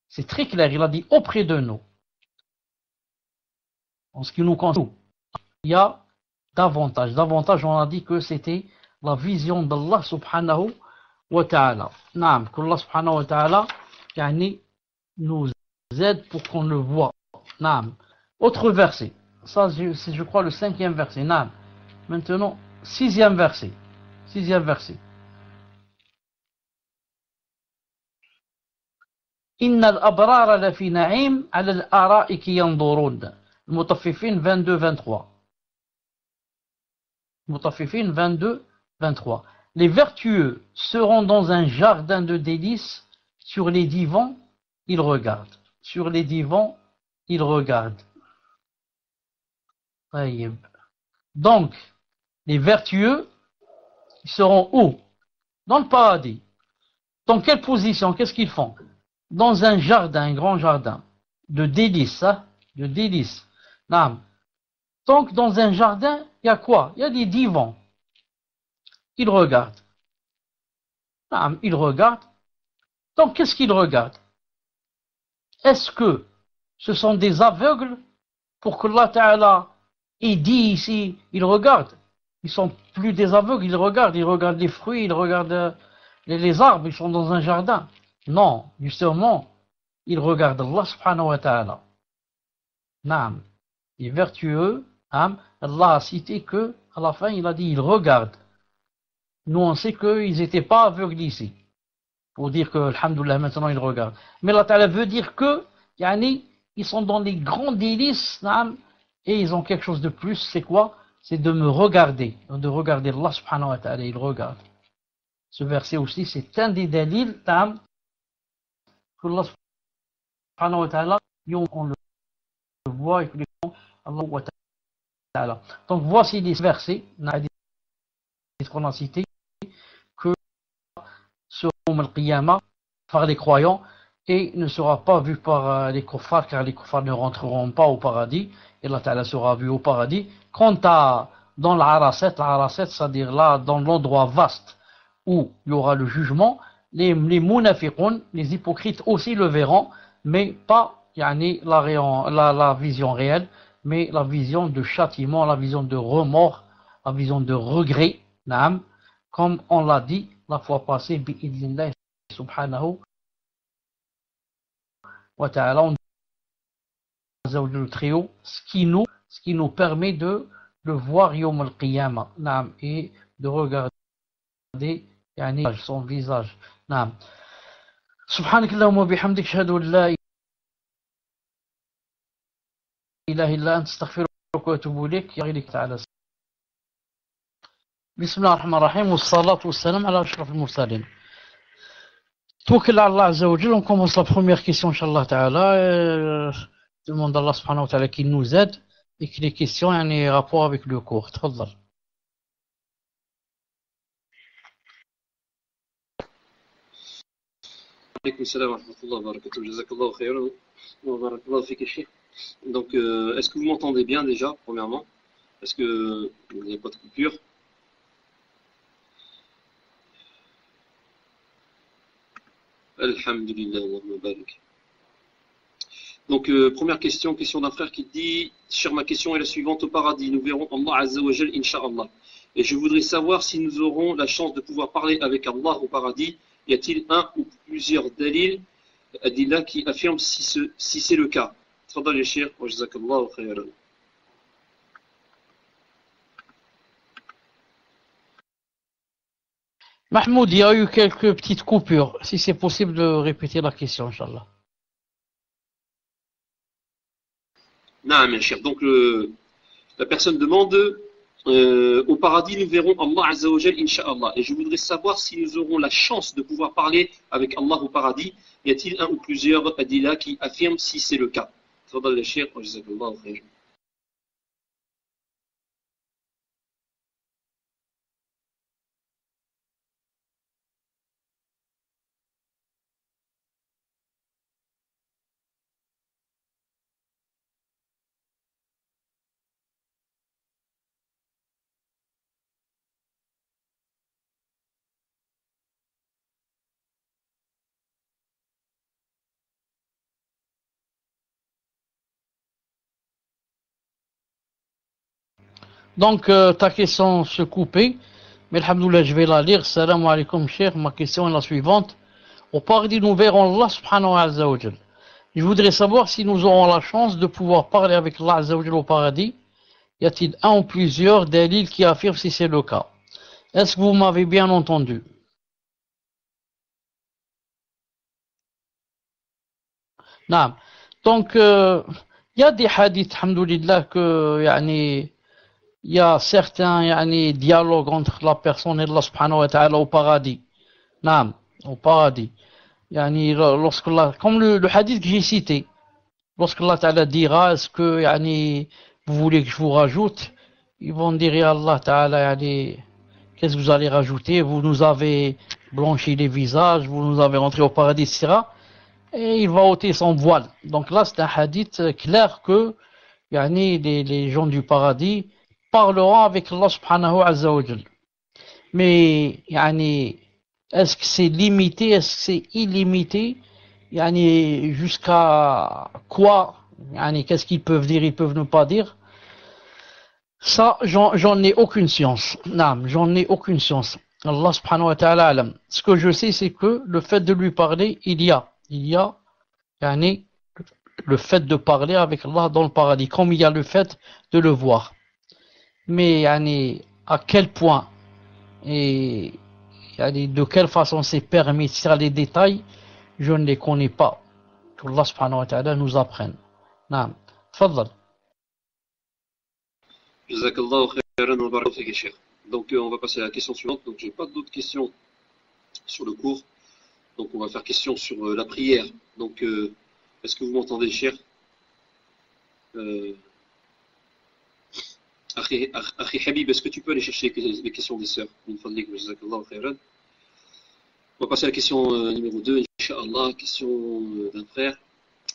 C'est très clair, il a dit auprès de nous. En ce qui nous concerne, il y a davantage. Davantage, on a dit que c'était la vision d'Allah subhanahu wa ta'ala. Naam, qu'Allah subhanahu wa ta'ala nous aide pour qu'on le voit. Naam. Autre verset. Ça, c'est, je crois, le 5e verset. Naam. Maintenant, 6e verset. 6e verset. Inna al-abrara la fi na'im ala al-ara'iki yanzurun. Mutaffifin 22-23. Mutaffifin 22-23. Les vertueux seront dans un jardin de délices. Sur les divans, ils regardent. Sur les divans, ils regardent. Donc, les vertueux, ils seront où? Dans le paradis. Dans quelle position? Qu'est-ce qu'ils font? Dans un jardin, un grand jardin de délices, hein? De délices. Non. Donc, dans un jardin, il y a quoi? Il y a des divans. Ils regardent. Non, ils regardent. Donc, qu'est-ce qu'ils regardent? Est-ce que ce sont des aveugles pour que Allah Ta'ala il dit ici, ils regardent? Ils sont plus des aveugles, ils regardent les fruits, ils regardent les arbres, ils sont dans un jardin. Non, justement, ils regardent Allah subhanahu wa ta'ala. Naam. Les vertueux, Allah a cité que, à la fin, il a dit, ils regardent. Nous, on sait qu'ils n'étaient pas aveugles ici. Pour dire que, alhamdoulilah, maintenant, ils regardent. Mais Allah Ta'ala veut dire que, ils sont dans les grands délices, naam, et ils ont quelque chose de plus. C'est quoi? C'est de me regarder. De regarder Allah subhanahu wa ta'ala. Ils regardent. Ce verset aussi, c'est un des dalils, naam, que Allah subhanahu wa ta'ala, on le voit et que les gens, Allah wa ta'ala. Donc voici les versets qu'on a cités que seront al-qiyamah par les croyants et ne sera pas vu par les kuffars car les kuffars ne rentreront pas au paradis et Allah ta'ala sera vu au paradis. Quant à dans l'araset, c'est-à-dire là dans l'endroit vaste où il y aura le jugement, les munafiqun, les hypocrites aussi le verront, mais pas la vision réelle, mais la vision de châtiment, la vision de remords, la vision de regret, naam, comme on l'a dit la fois passée, bi'idhnillah subhanahu wa ta'ala, on le trio, ce qui nous permet de le voir yawm al-qiyamah, naam, et de regarder son visage, naam. سبحانك اللهم وبحمدك اشهد ان لا اله الا انت استغفرك واتوب اليك يا غيرك تعالى. بسم الله الرحمن الرحيم والصلاة والسلام على أشرف المرسلين. توكل على الله عز وجل. On commence la première question, Inch'Allah Ta'ala. Demande à Allah subhanahu wa ta'ala qu'il nous aide et que les questions aient rapport avec le cours. تفضل. Alaykoum salam wa rahmatullahi wa barakatuh. Jazakallahu khayran wa barakallahu fik Cheikh. Donc, est-ce que vous m'entendez bien déjà, premièrement? Est-ce que il n'y a pas de coupure? Alhamdulillah, Allahumma barik. Donc, première question d'un frère qui dit: Cher, ma question est la suivante. Au paradis, nous verrons Allah Azza wa Jal, Inch'Allah. Et je voudrais savoir si nous aurons la chance de pouvoir parler avec Allah au paradis. Y a-t-il un ou plusieurs dalils, adillah, qui affirment si c'est le cas? Tfadal ya Cheikh, wa jazakallahu khayran. Mahmoud, il y a eu quelques petites coupures. Si c'est possible de répéter la question, Inch'Allah. Non, bien cher. Donc, la personne demande au paradis, nous verrons Allah Azza wa Jal, Inch'Allah. Et je voudrais savoir si nous aurons la chance de pouvoir parler avec Allah au paradis. Y a-t-il un ou plusieurs adila qui affirment si c'est le cas? Tafadal, cher, wa jazakallahu khayran. Donc, ta question se coupait, mais alhamdoulilah, je vais la lire. Salam alaikum, cher. Ma question est la suivante. Au paradis, nous verrons Allah subhanahu wa ta'ala. Je voudrais savoir si nous aurons la chance de pouvoir parler avec Allah Azza wa Jalla au paradis. Y a-t-il un ou plusieurs dalils qui affirment si c'est le cas? Est-ce que vous m'avez bien entendu? Non. Donc, il y a des hadiths, alhamdoulilah, que, yani, il y a certains yani, dialogues entre la personne et Allah subhanahu wa ta'ala au paradis. Non, au paradis. Yani, lorsque comme le hadith que j'ai cité, lorsque Allah ta'ala dira, est-ce que yani, vous voulez que je vous rajoute? Ils vont dire, ya Allah ta'ala, yani, qu'est-ce que vous allez rajouter? Vous nous avez blanchi les visages, vous nous avez rentré au paradis, etc. Et il va ôter son voile. Donc là, c'est un hadith clair que yani, les gens du paradis parleront avec Allah subhanahu wa ta'ala. Mais yani, est-ce que c'est limité, est-ce que c'est illimité? Yani, jusqu'à quoi? Yani, qu'est-ce qu'ils peuvent dire, ils peuvent ne pas dire? Ça, j'en ai aucune science. Non, j'en ai aucune science. Allah subhanahu wa ta'ala alam. Ce que je sais, c'est que le fait de lui parler, il y a yani, le fait de parler avec Allah dans le paradis, comme il y a le fait de le voir. Mais yani, à quel point et yani, de quelle façon c'est permis, sur les détails, je ne les connais pas. Allah subhanahu wa ta'ala nous apprenne. Naam. Tfaddal. Jazakallahu khairan wa barakallahu fik, cher. Donc, on va passer à la question suivante. Donc, j'ai pas d'autres questions sur le cours. Donc, on va faire question sur la prière. Donc, est-ce que vous m'entendez, cher? Akhi Habib, est-ce que tu peux aller chercher les questions des sœurs? On va passer à la question numéro 2, Inch'Allah, question d'un frère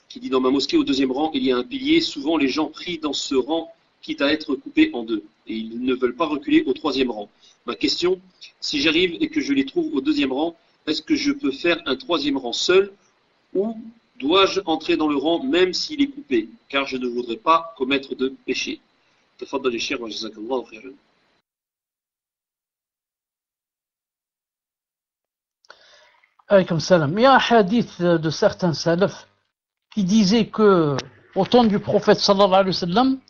qui dit: dans ma mosquée au deuxième rang, il y a un pilier. Souvent, les gens prient dans ce rang, quitte à être coupés en deux. Et ils ne veulent pas reculer au troisième rang. Ma question, si j'arrive et que je les trouve au deuxième rang, est-ce que je peux faire un troisième rang seul ou dois-je entrer dans le rang même s'il est coupé? Car je ne voudrais pas commettre de péché. تفضل يا شيخ وجزاك الله خيرا. Alaykum salam. Il y a un hadith de certains salafs qui disait que au temps du prophète sallallahu alayhi wa sallam,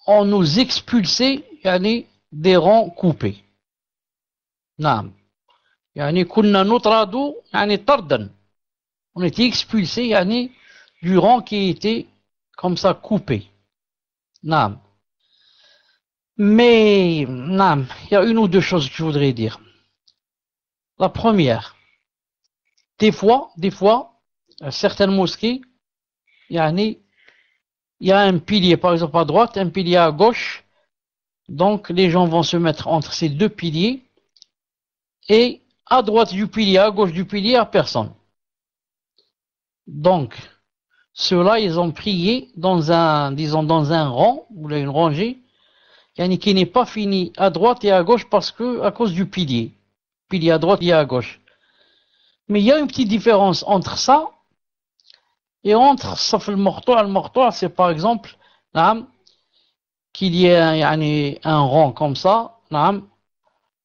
on nous expulsait yani, des rangs coupés. Naam. Yani kunna nutradu yani tardan. On était expulsés yani, du rang qui était comme ça coupé. Naam. Mais, naam, il y a une ou deux choses que je voudrais dire. La première, des fois, à certaines mosquées, il y a un pilier, par exemple à droite, un pilier à gauche. Donc, les gens vont se mettre entre ces deux piliers. Et à droite du pilier, à gauche du pilier, il n'y a personne. Donc, ceux-là, ils ont prié dans un rang, ou une rangée, qui n'est pas fini à droite et à gauche à cause du pilier. Pilier à droite et à gauche. Mais il y a une petite différence entre ça et entre sauf le mortoir. Le mortoir, c'est par exemple qu'il y ait un rang comme ça.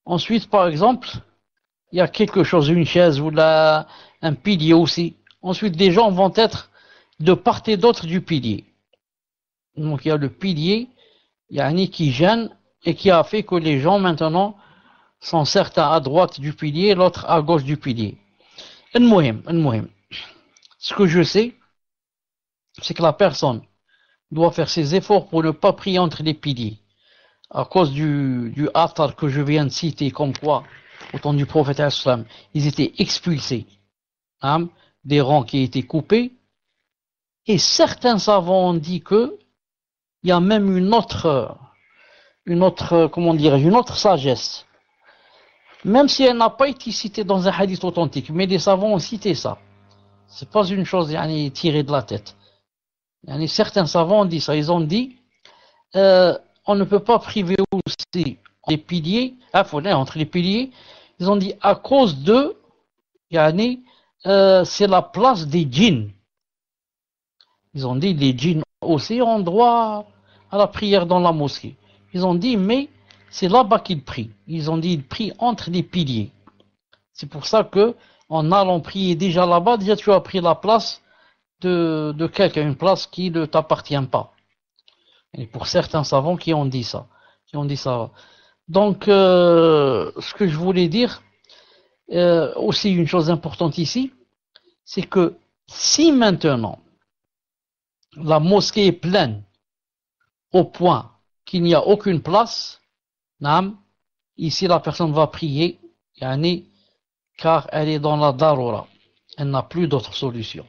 Ensuite, par exemple, il y a quelque chose, une chaise ou un pilier aussi. Ensuite, des gens vont être de part et d'autre du pilier. Donc il y a le pilier qui gêne et qui a fait que les gens maintenant sont certains à droite du pilier, l'autre à gauche du pilier. المهم. Ce que je sais, c'est que la personne doit faire ses efforts pour ne pas prier entre les piliers. À cause du athar que je viens de citer, comme quoi, au temps du prophète, ils étaient expulsés, hein, des rangs qui étaient coupés, et certains savants ont dit que il y a même une autre sagesse. Même si elle n'a pas été citée dans un hadith authentique, mais les savants ont cité ça. C'est pas une chose tirée de la tête. Certains savants ont dit ça. Ils ont dit, on ne peut pas priver aussi les piliers, entre les piliers. Ils ont dit à cause de, c'est la place des djinns. Ils ont dit les djinns aussi ont droit à la prière dans la mosquée. Ils ont dit mais c'est là-bas qu'ils prient. Ils ont dit ils prient entre les piliers. C'est pour ça que en allant prier déjà là-bas, déjà tu as pris la place de quelqu'un, une place qui ne t'appartient pas. Et pour certains savants qui ont dit ça. Donc, ce que je voulais dire, aussi une chose importante ici, c'est que si maintenant la mosquée est pleine au point qu'il n'y a aucune place, ici la personne va prier, car elle est dans la darura. Elle n'a plus d'autre solution.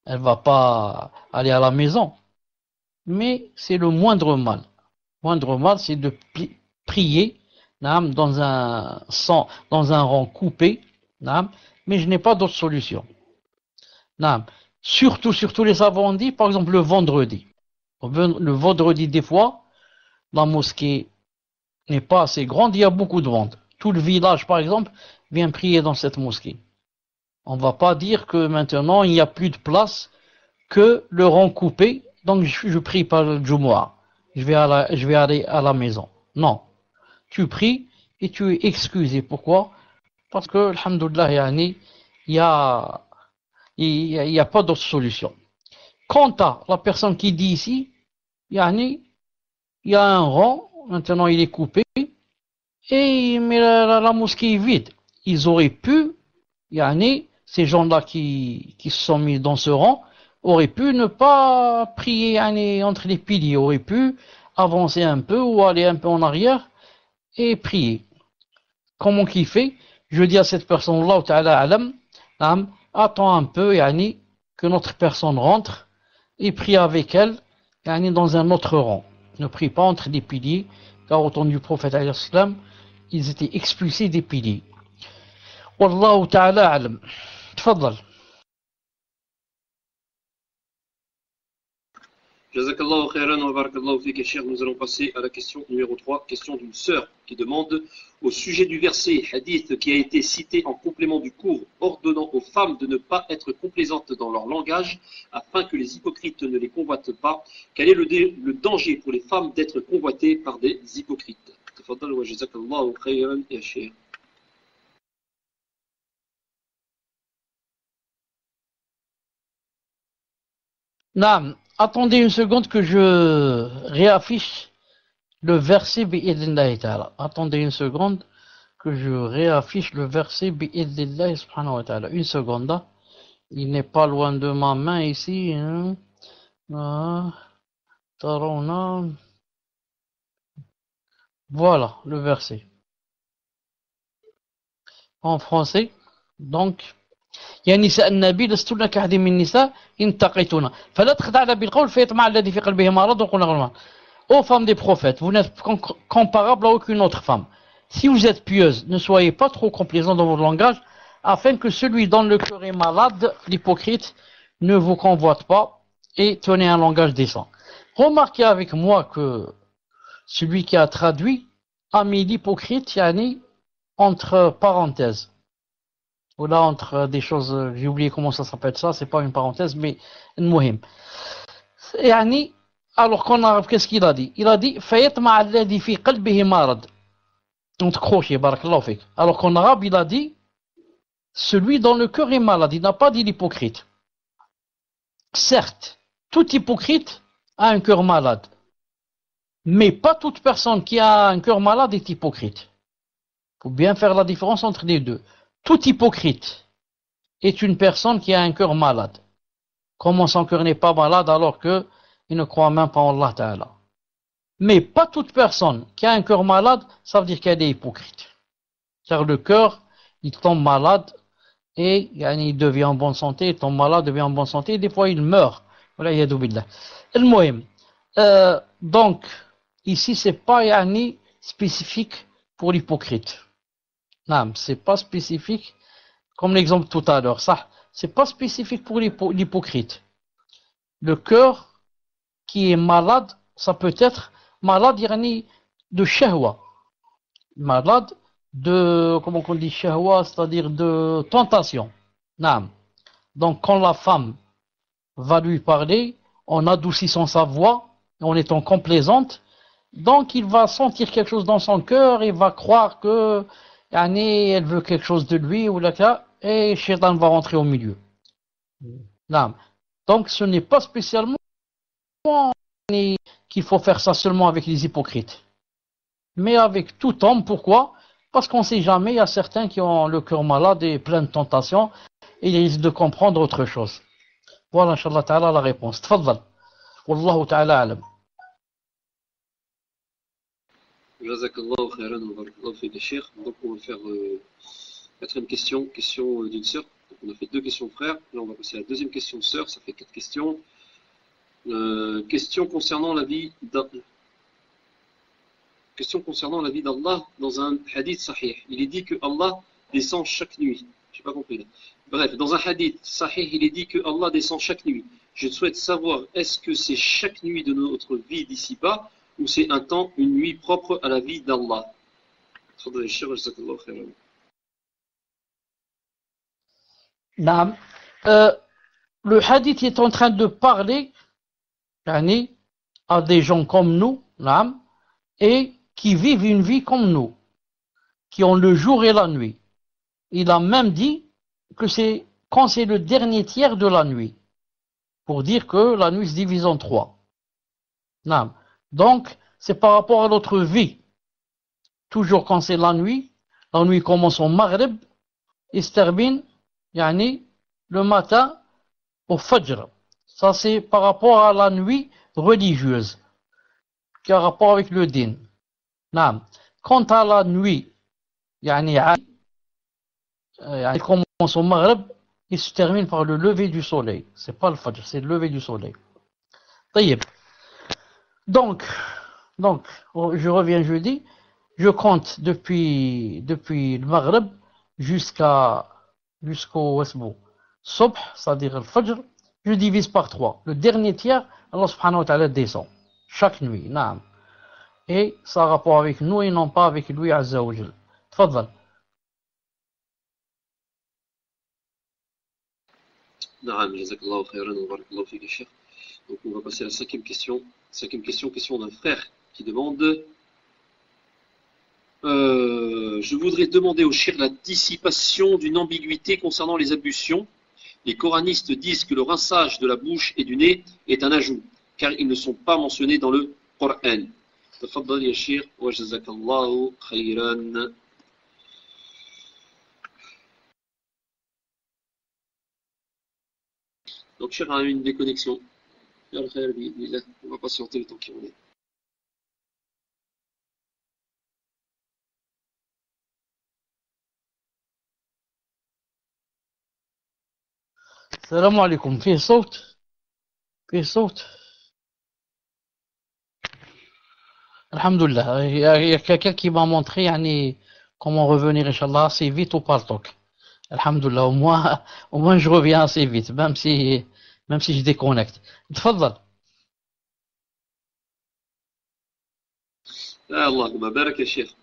Elle ne va pas aller à la maison. Mais c'est le moindre mal. Le moindre mal, c'est de prier dans un rang coupé. Mais je n'ai pas d'autre solution. Surtout les savants ont dit, par exemple, le vendredi. Le vendredi, des fois, la mosquée n'est pas assez grande, il y a beaucoup de monde. Tout le village, par exemple, vient prier dans cette mosquée. On ne va pas dire que maintenant, il n'y a plus de place que le rang coupé, donc je prie pas le Jumu'ah. Je vais aller à la maison. Non. Tu pries et tu es excusé. Pourquoi? Parce que, alhamdoulilah, il y a pas d'autre solution. Quant à la personne qui dit ici, il y a un rang, maintenant il est coupé, mais la mosquée est vide. Ils auraient pu, ces gens-là qui se sont mis dans ce rang, auraient pu ne pas prier entre les piliers, auraient pu avancer un peu ou aller un peu en arrière et prier. Comment qu'il fait? Je dis à cette personne-là, attends un peu, que notre personne rentre et prie avec elle, dans un autre rang. Ne prie pas entre les piliers, car au temps du prophète, ils étaient expulsés des piliers. Wallahu ta'ala alam. Tfaddal. Jazakallahu khairan wa barakallahu fik, cher. Nous allons passer à la question numéro 3, question d'une sœur qui demande au sujet du verset hadith qui a été cité en complément du cours ordonnant aux femmes de ne pas être complaisantes dans leur langage afin que les hypocrites ne les convoitent pas. Quel est le danger pour les femmes d'être convoitées par des hypocrites? Tafadal wa jazakallahu khairan ya cher. Naam, attendez une seconde que je réaffiche le verset bi'idnillahi ta'ala. Attendez une seconde que je réaffiche le verset bi'idnillahi subhanahu wa ta'ala. Une seconde là. Il n'est pas loin de ma main ici. Voilà le verset. En français. Donc, يا نساء النبي لستن كأحد من النساء إن تقيتن فلا تخدعن بالقول فيطمع الذي في قلبه مرض وقلن غير. Ô femmes des prophètes, vous n'êtes comparables à aucune autre femme. Si vous êtes pieuse, ne soyez pas trop complaisants dans votre langage, afin que celui dont le cœur est malade, l'hypocrite, ne vous convoite pas, et tenez un langage décent. Remarquez avec moi que celui qui a traduit a mis l'hypocrite, entre parenthèses. Ou là, entre des choses, j'ai oublié comment ça s'appelle ça, c'est pas une parenthèse, mais une muhim. Alors qu'en arabe, qu'est-ce qu'il a dit? Il a dit, فَيَطْمَعَ الَّذِي فِي قَلْبِهِ مَرَض. Entre crochets, barakallahu fik. Alors qu'en arabe, il a dit, celui dont le cœur est malade. Il n'a pas dit l'hypocrite. Certes, tout hypocrite a un cœur malade. Mais pas toute personne qui a un cœur malade est hypocrite. faut bien faire la différence entre les deux. Tout hypocrite est une personne qui a un cœur malade. Comment son cœur n'est pas malade alors qu'il ne croit même pas en Allah Ta'ala. Mais pas toute personne qui a un cœur malade, ça veut dire qu'elle est hypocrite. Car le cœur, il tombe malade et il devient en bonne santé, il tombe malade, devient en bonne santé, et des fois il meurt. Voilà, yadou billah. Donc, ici, c'est pas spécifique pour l'hypocrite. Non, c'est pas spécifique, comme l'exemple tout à l'heure. Ça, c'est pas spécifique pour l'hypocrite. Le cœur qui est malade, ça peut être malade de shahwa. Malade de, comment on dit shahwa, c'est-à-dire de tentation. Non. Donc, quand la femme va lui parler, en adoucissant sa voix, en étant complaisante, donc il va sentir quelque chose dans son cœur, il va croire que elle veut quelque chose de lui, ou là, et Shaitan va rentrer au milieu. Non. Donc, ce n'est pas spécialement qu'il faut faire ça seulement avec les hypocrites. Mais avec tout homme, pourquoi? Parce qu'on ne sait jamais, il y a certains qui ont le cœur malade et plein de tentations, et ils risquent de comprendre autre chose. Voilà, Inch'Allah Ta'ala, la réponse. Tfaddal. Wallahu Ta'ala alam. Jazakallahu khairan wa barakallahu fik, Cheikh. Donc on va faire quatrième question, d'une sœur. Donc on a fait deux questions frères, là on va passer à la deuxième question sœur, ça fait 4 questions. Question concernant la vie d'Allah dans un hadith sahih. Il est dit que Allah descend chaque nuit. J'ai pas compris là. Bref, dans un hadith sahih, il est dit que Allah descend chaque nuit. Je souhaite savoir, est-ce que c'est chaque nuit de notre vie d'ici-bas ou c'est un temps, une nuit propre à la vie d'Allah? Le hadith est en train de parler à des gens comme nous, et qui vivent une vie comme nous, qui ont le jour et la nuit. Il a même dit que c'est quand c'est le dernier tiers de la nuit, pour dire que la nuit se divise en 3. Donc, c'est par rapport à notre vie. Toujours quand c'est la nuit commence au Maghrib et se termine le matin au Fajr. Ça, c'est par rapport à la nuit religieuse, qui a rapport avec le din. Quant à la nuit, il commence au Maghrib et se termine par le lever du soleil. C'est pas le Fajr, c'est le lever du soleil. Donc, je reviens jeudi, je compte depuis le Maghrib jusqu'au Subh, c'est-à-dire le Fajr, je divise par 3. Le dernier tiers, Allah subhanahu wa ta'ala descend. Chaque nuit, naam. Et ça a rapport avec nous et non pas avec lui, Azza wa Jal. Tfaddal. Naam, jazakallahu khairan wa barakallahu fik, Cheikh. Donc on va passer à la cinquième question. Question d'un frère qui demande je voudrais demander au Cheikh la dissipation d'une ambiguïté concernant les ablutions. Les coranistes disent que le rinçage de la bouche et du nez est un ajout, car ils ne sont pas mentionnés dans le Coran. Tafaddal ya Cheikh wa jazakallahu khairan. Donc Cheikh a une déconnexion. On va patienter le temps qu'il en est. Salam alaikum. Fais saute. Alhamdulillah. Il y a quelqu'un qui m'a montré comment revenir, Inch'Allah, assez vite au Paltok. Alhamdulillah. Au moins, je reviens assez vite, même si je déconnecte. Tfaddal. Allahumma barak ya Cheikh.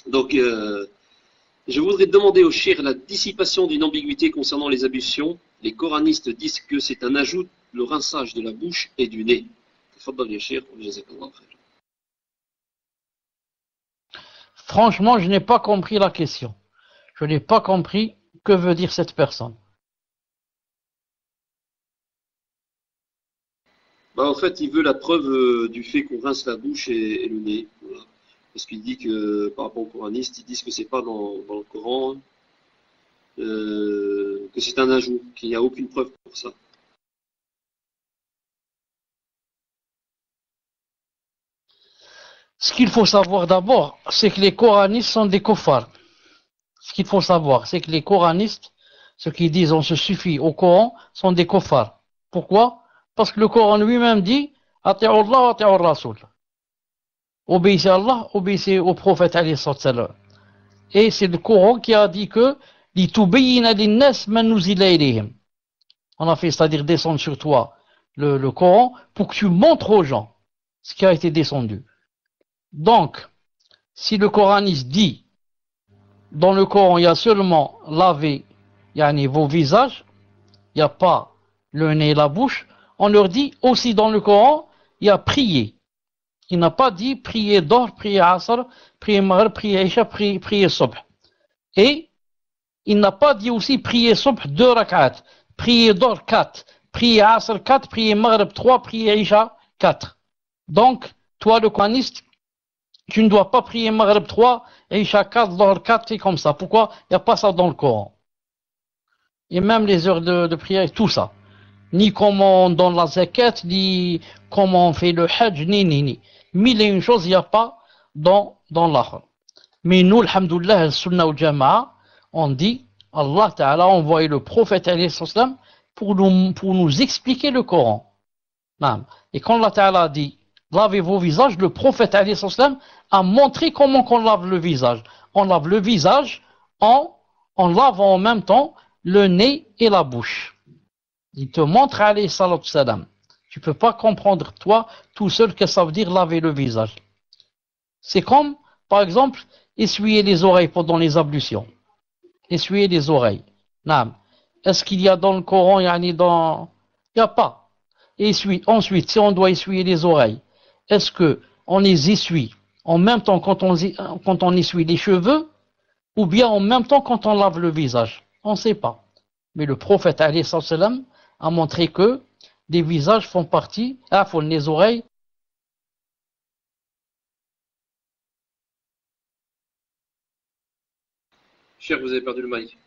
Donc, je voudrais demander au Cheikh la dissipation d'une ambiguïté concernant les ablutions. Les coranistes disent que c'est un ajout, le rinçage de la bouche et du nez. Franchement, je n'ai pas compris la question. Je n'ai pas compris que veut dire cette personne. En fait, il veut la preuve du fait qu'on rince la bouche et le nez. Voilà. Parce qu'il dit que, par rapport aux coranistes, ils disent que c'est pas dans le Coran, que c'est un ajout, qu'il n'y a aucune preuve pour ça. Ce qu'il faut savoir d'abord, c'est que les coranistes sont des koffars. Ce qu'il faut savoir, c'est que les coranistes, ceux qui disent on se suffit au Coran, sont des koffars. Pourquoi? Parce que le Coran lui-même dit Ati'u Allah wa ati'u Rasoul. Obéissez à Allah, obéissez au prophète alayhi salam. Et c'est le Coran qui a dit que Litubayyina linnas ma nuzila ilayhim. On a fait, c'est-à-dire descendre sur toi le Coran pour que tu montres aux gens ce qui a été descendu. Donc, si le coraniste dit, dans le Coran, il y a seulement laver vos visages, il n'y a pas le nez et la bouche, on leur dit aussi dans le Coran, il y a prier. Il n'a pas dit prier d'or, prier asr, prier maghrib, prier isha, prier subh. Et il n'a pas dit aussi prier subh 2 rak'at, prier d'or 4, prier asr 4, prier maghrib 3, prier isha 4. Donc, toi le coraniste, tu ne dois pas prier Maghrib 3 et Isha 4, Dhuhr 4, c'est comme ça. Pourquoi? Il n'y a pas ça dans le Coran. Et même les heures de prière, tout ça. Ni comment on donne la zakat, ni comment on fait le hajj, ni. Mille et une choses, il n'y a pas dans l'Akhir. Mais nous, alhamdoulilah, al-Sunnah al-Jama'a, on dit, Allah Ta'ala a envoyé le prophète alayhi salam pour nous expliquer le Coran. Et quand Allah Ta'ala dit, lavez vos visages, le prophète alayhi salam a montré comment on lave le visage. On lave le visage en lavant en même temps le nez et la bouche. Il te montre alayhi salam. Tu ne peux pas comprendre toi tout seul que ça veut dire laver le visage. C'est comme, par exemple, essuyer les oreilles pendant les ablutions. Essuyer les oreilles. Est-ce qu'il y a dans le Coran, il n'y a pas. Et ensuite, si on doit essuyer les oreilles, est-ce qu'on les essuie en même temps quand on essuie les cheveux ou bien en même temps quand on lave le visage? On ne sait pas. Mais le prophète alayhi salam a montré que les visages font partie, les oreilles. Cher, vous avez perdu le mic.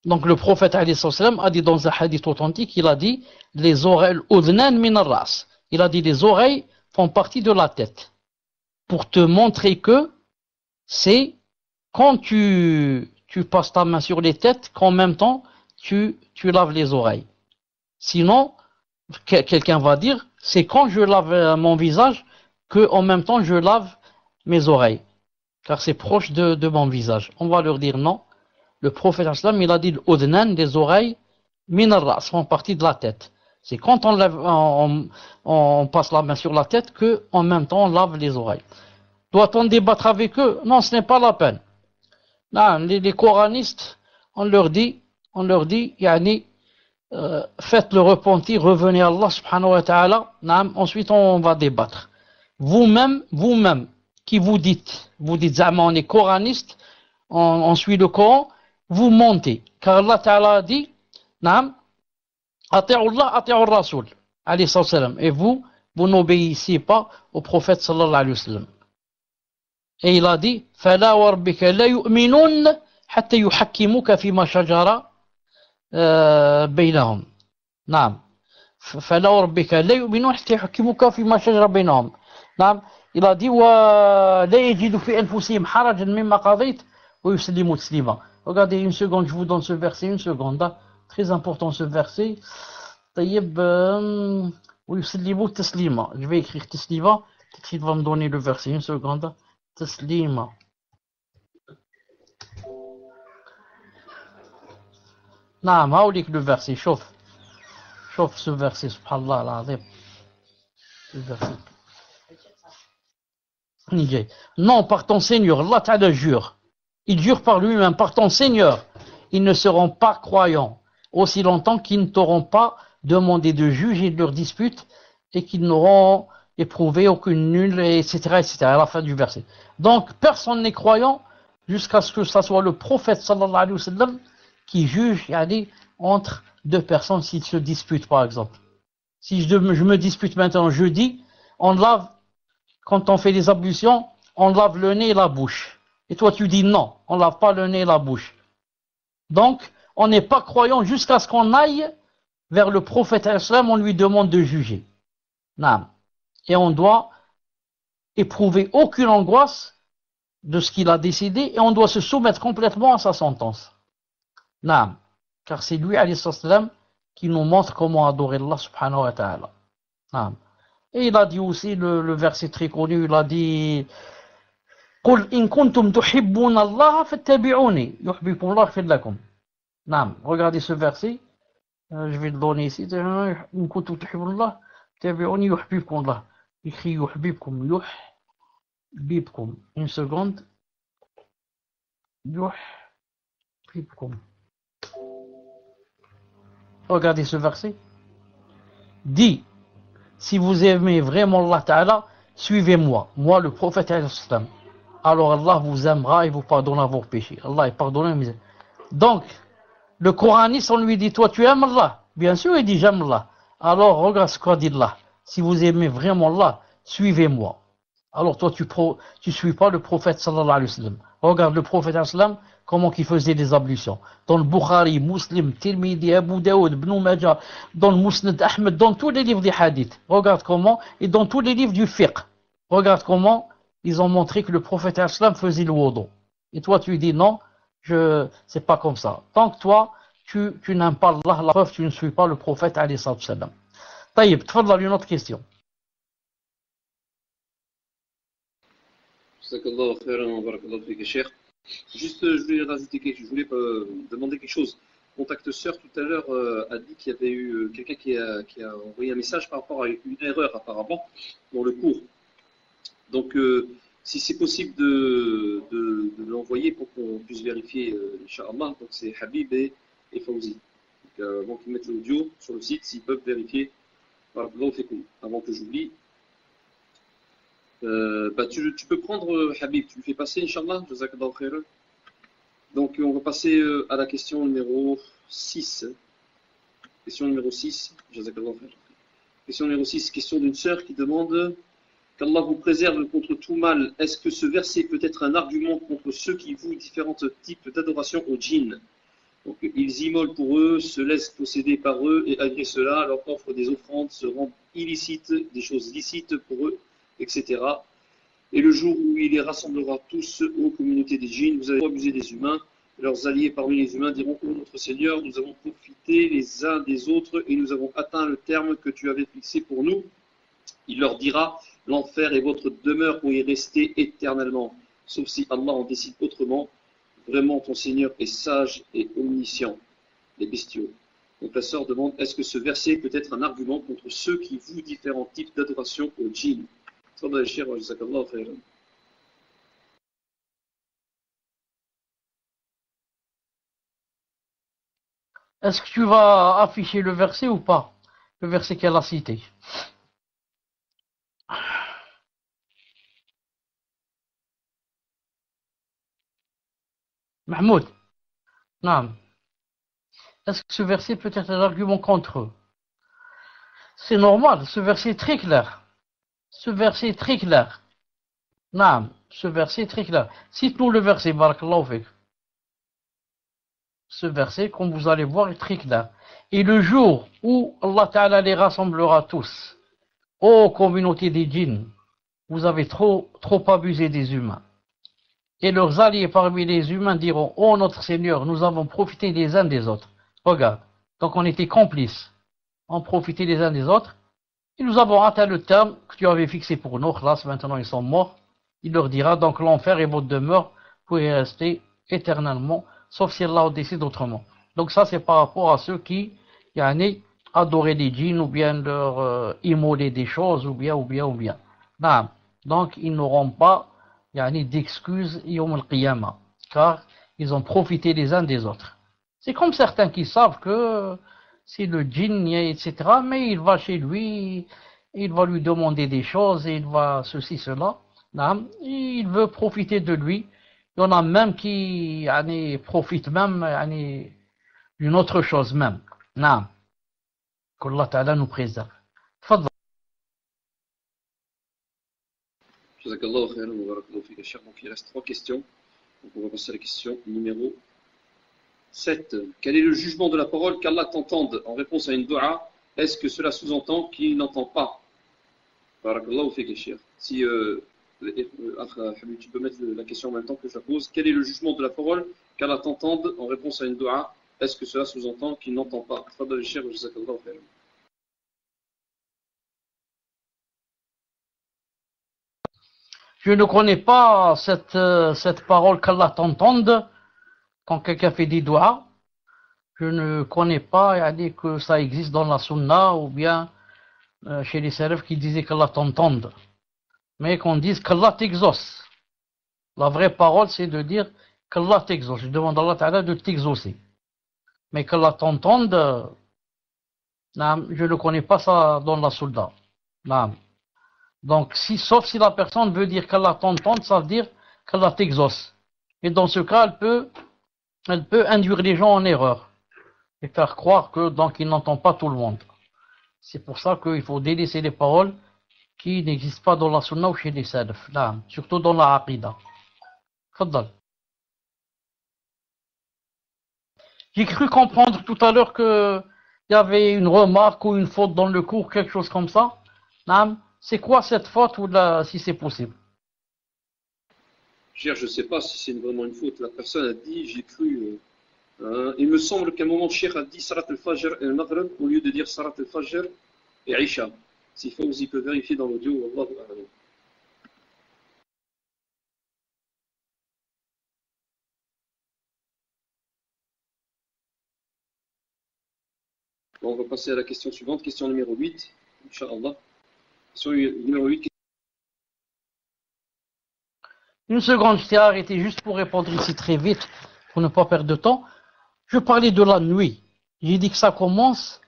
Donc le prophète alayhi salam a dit dans un hadith authentique, il a dit les oreilles udnan min ar-ras. Il a dit les oreilles font partie de la tête. Pour te montrer que c'est quand tu passes ta main sur les têtes qu'en même temps tu laves les oreilles. Sinon, quelqu'un va dire, c'est quand je lave mon visage que en même temps je lave mes oreilles. Car c'est proche de mon visage. On va leur dire non. Le prophète islam, il a dit l'udnan, les oreilles, min ar-ras, font partie de la tête. C'est quand on passe la main sur la tête que en même temps on lave les oreilles. Doit-on débattre avec eux? Non, ce n'est pas la peine. Non, les coranistes, on leur dit, faites le repentir, revenez à Allah subhanahu wa ta'ala. Ensuite on va débattre. Vous-même, qui vous dites, on est coraniste, on suit le Coran, vous montez. Car Allah Ta'ala a dit, Ati'u Allah, ati'u Rasoul, alayhi salam. Et vous n'obéissez pas au prophète sallallahu alayhi wa sallam. Et il a dit, فَلَا وَرْبِكَ لَا يُؤْمِنُونَ حَتَّى يُحَكِّمُكَ فِيمَا شَجَرَ بَيْنَهُمْ. نعم. فَلَا وَرْبِكَ لَا يُؤْمِنُونَ حَتَّى يُحَكِّمُكَ فِيمَا شَجَرَ بَيْنَهُمْ. نعم. Il a dit وَلَا يَجِدُ فِي أَنفُسِهِمْ حَرَجًا مِمَّا قَضَيْتَ وَيُسْلِمُوا تَسْلِيمًا. Regardez une seconde, je vous donne ce verset, une seconde. Très important ce verset. طيب ويسلموا تسليما. Je vais écrire تسليما. Peut-être qu'il va me donner le verset, une seconde. تسليما. نعم هاوليك le verset. شوف ce verset سبحان الله العظيم. Le verset. Non, par ton Seigneur, Allah Ta'ala jure. Il jure par lui-même, par ton Seigneur, ils ne seront pas croyants aussi longtemps qu'ils ne t'auront pas demandé de juger de leurs disputes et qu'ils n'auront éprouvé aucune nulle, etc., à la fin du verset. Donc, personne n'est croyant jusqu'à ce que ce soit le prophète sallallahu alayhi wa sallam qui juge entre deux personnes s'ils se disputent, par exemple. Si je me dispute maintenant jeudi, on lave quand on fait des ablutions, on lave le nez et la bouche. Et toi tu dis non, on lave pas le nez et la bouche. Donc, on n'est pas croyant jusqu'à ce qu'on aille vers le prophète islam, on lui demande de juger. Naam. Et on doit éprouver aucune angoisse de ce qu'il a décidé et on doit se soumettre complètement à sa sentence. Naam. Car c'est lui, alayhi salam, qui nous montre comment adorer Allah subhanahu wa ta'ala. Naam. Et il a dit aussi le verset très connu, il a dit قل إن كنتم تحبون الله فاتبعوني يحببكم الله يغفر لكم. Naam. Regardez ce verset. Je vais le donner ici. إن كنتم تحبون الله فاتبعوني يحببكم الله. Écrit يحببكم يحببكم. Une seconde. يحببكم. Regardez ce verset. Dit, si vous aimez vraiment Allah Ta'ala, suivez-moi, moi le prophète al-Islam. Alors Allah vous aimera et vous pardonnera vos péchés. Allah est pardonné. Donc, le Coraniste, on lui dit, toi tu aimes Allah? Bien sûr, il dit, j'aime Allah. Alors, regarde ce qu'a dit Allah. Si vous aimez vraiment Allah, suivez-moi. Alors toi, tu suis pas le prophète sallallahu alayhi wa sallam. Regarde le prophète sallallahu alayhi wa sallam, comment il faisait des ablutions. Dans le Bukhari, Muslim, Tirmidhi, Abu Daoud, Ibn Majah, dans le Musnad Ahmed, dans tous les livres des hadiths. Regarde comment, et dans tous les livres du fiqh. Regarde comment ils ont montré que le prophète sallallahu alayhi wa sallam faisait le wudu. Et toi, tu dis non, c'est pas comme ça. Tant que toi, tu n'aimes pas Allah, la preuve, tu ne suis pas le prophète alayhi wa sallam. Taïb, tfadla, une autre question. Juste, je voulais rajouter je voulais demander quelque chose. Contact Sœur tout à l'heure a dit qu'il y avait eu quelqu'un qui a envoyé un message par rapport à une erreur apparemment dans le cours. Donc, si c'est possible de l'envoyer pour qu'on puisse vérifier, Inch'Allah, donc c'est Habib et Fawzi. Donc, avant qu'ils mettent l'audio sur le site, s'ils peuvent vérifier, avant que j'oublie. Tu peux prendre Habib, tu le fais passer, Inch'Allah, Jazakallah khairan. Donc on va passer à la question numéro 6. Question numéro 6, Jazakallah khairan. Question numéro 6, question d'une sœur qui demande qu'Allah vous préserve contre tout mal. Est-ce que ce verset peut être un argument contre ceux qui vouent différents types d'adoration aux djinns? Donc ils immolent pour eux, se laissent posséder par eux et malgré cela leur offrent des offrandes, se rendent illicites, des choses licites pour eux, etc. Et le jour où il les rassemblera tous aux communautés des djinns, vous allez abuser des humains. Leurs alliés parmi les humains diront: ô notre Seigneur, nous avons profité les uns des autres et nous avons atteint le terme que tu avais fixé pour nous. Il leur dira: l'enfer est votre demeure pour y rester éternellement, sauf si Allah en décide autrement. Vraiment, ton Seigneur est sage et omniscient. Les bestiaux. Donc la sœur demande: est-ce que ce verset peut être un argument contre ceux qui vouent différents types d'adoration aux djinns? Est-ce que tu vas afficher le verset ou pas? Le verset qu'elle a cité. Mahmoud, non. Est-ce que ce verset peut être un argument contre eux? C'est normal, ce verset est très clair. Ce verset est très clair. Non, ce verset est très clair. Cite-nous le verset, barakallahu fik. Ce verset, comme vous allez voir, est très clair. Et le jour où Allah Ta'ala les rassemblera tous, ô communauté des djinns, vous avez trop abusé des humains. Et leurs alliés parmi les humains diront: ô notre Seigneur, nous avons profité les uns des autres. Regarde, donc on était complices. On profitait les uns des autres. Et nous avons atteint le terme que tu avais fixé pour nous. Là, maintenant ils sont morts. Il leur dira: donc l'enfer est votre demeure, vous pouvez y rester éternellement, sauf si Allah décide autrement. Donc ça, c'est par rapport à ceux qui adoraient les djinns ou bien leur immoler des choses ou bien. Non. Donc ils n'auront pas d'excuses yawm al-qiyamah, car ils ont profité les uns des autres. C'est comme certains qui savent que c'est le djinn, etc., mais il va chez lui, il va lui demander des choses, et il va ceci, cela. Non. Il veut profiter de lui. Il y en a même qui profitent même d'une autre chose même. Non. Qu'Allah Ta'ala nous préserve. Fadla. Jazakallahu khairan wa barakallahu fik, cher. Donc il reste 3 questions. Donc on va passer à la question numéro 7. Quel est le jugement de la parole qu'Allah t'entende en réponse à une dua? Est-ce que cela sous-entend qu'il n'entend pas? Barakallahu fik, cher. Si tu peux mettre la question en même temps que je la pose. Quel est le jugement de la parole qu'Allah t'entende en réponse à une dua? Est-ce que cela sous-entend qu'il n'entend pas? Tafadhal cher, jazakallahu khairan. Je ne connais pas cette parole qu'Allah t'entende quand quelqu'un fait des doigts. Je ne connais pas que ça existe dans la sunna ou bien chez les salafs qui disaient qu'Allah t'entende. Mais qu'on dise qu'Allah t'exauce. La vraie parole, c'est de dire qu'Allah t'exauce. Je demande à Allah Ta'ala de t'exaucer. Mais qu'Allah t'entende, je ne connais pas ça dans la sunna. Donc, sauf si la personne veut dire qu'Allah t'entende, ça veut dire qu'Allah t'exauce. Et dans ce cas, elle peut induire les gens en erreur et faire croire que donc il n'entend pas tout le monde. C'est pour ça qu'il faut délaisser les paroles qui n'existent pas dans la sunna ou chez les salaf, surtout dans la aqida. Faddal. J'ai cru comprendre tout à l'heure qu'il y avait une remarque ou une faute dans le cours, quelque chose comme ça. C'est quoi cette faute ou si c'est possible? Je ne sais pas si c'est vraiment une faute. La personne a dit, j'ai cru. Il me semble qu'à un moment, le Cheikh a dit Sarat al-Fajr et al-Maghrib au lieu de dire Sarat al-Fajr et Isha. S'il faut, vous y peut vérifier dans l'audio. Wallahu a'lam. Bon, on va passer à la question suivante, question numéro 8. Inch'Allah. Question numéro 8. Une seconde, je t'ai arrêté juste pour répondre ici très vite, pour ne pas perdre de temps. Je parlais de la nuit. J'ai dit que ça commence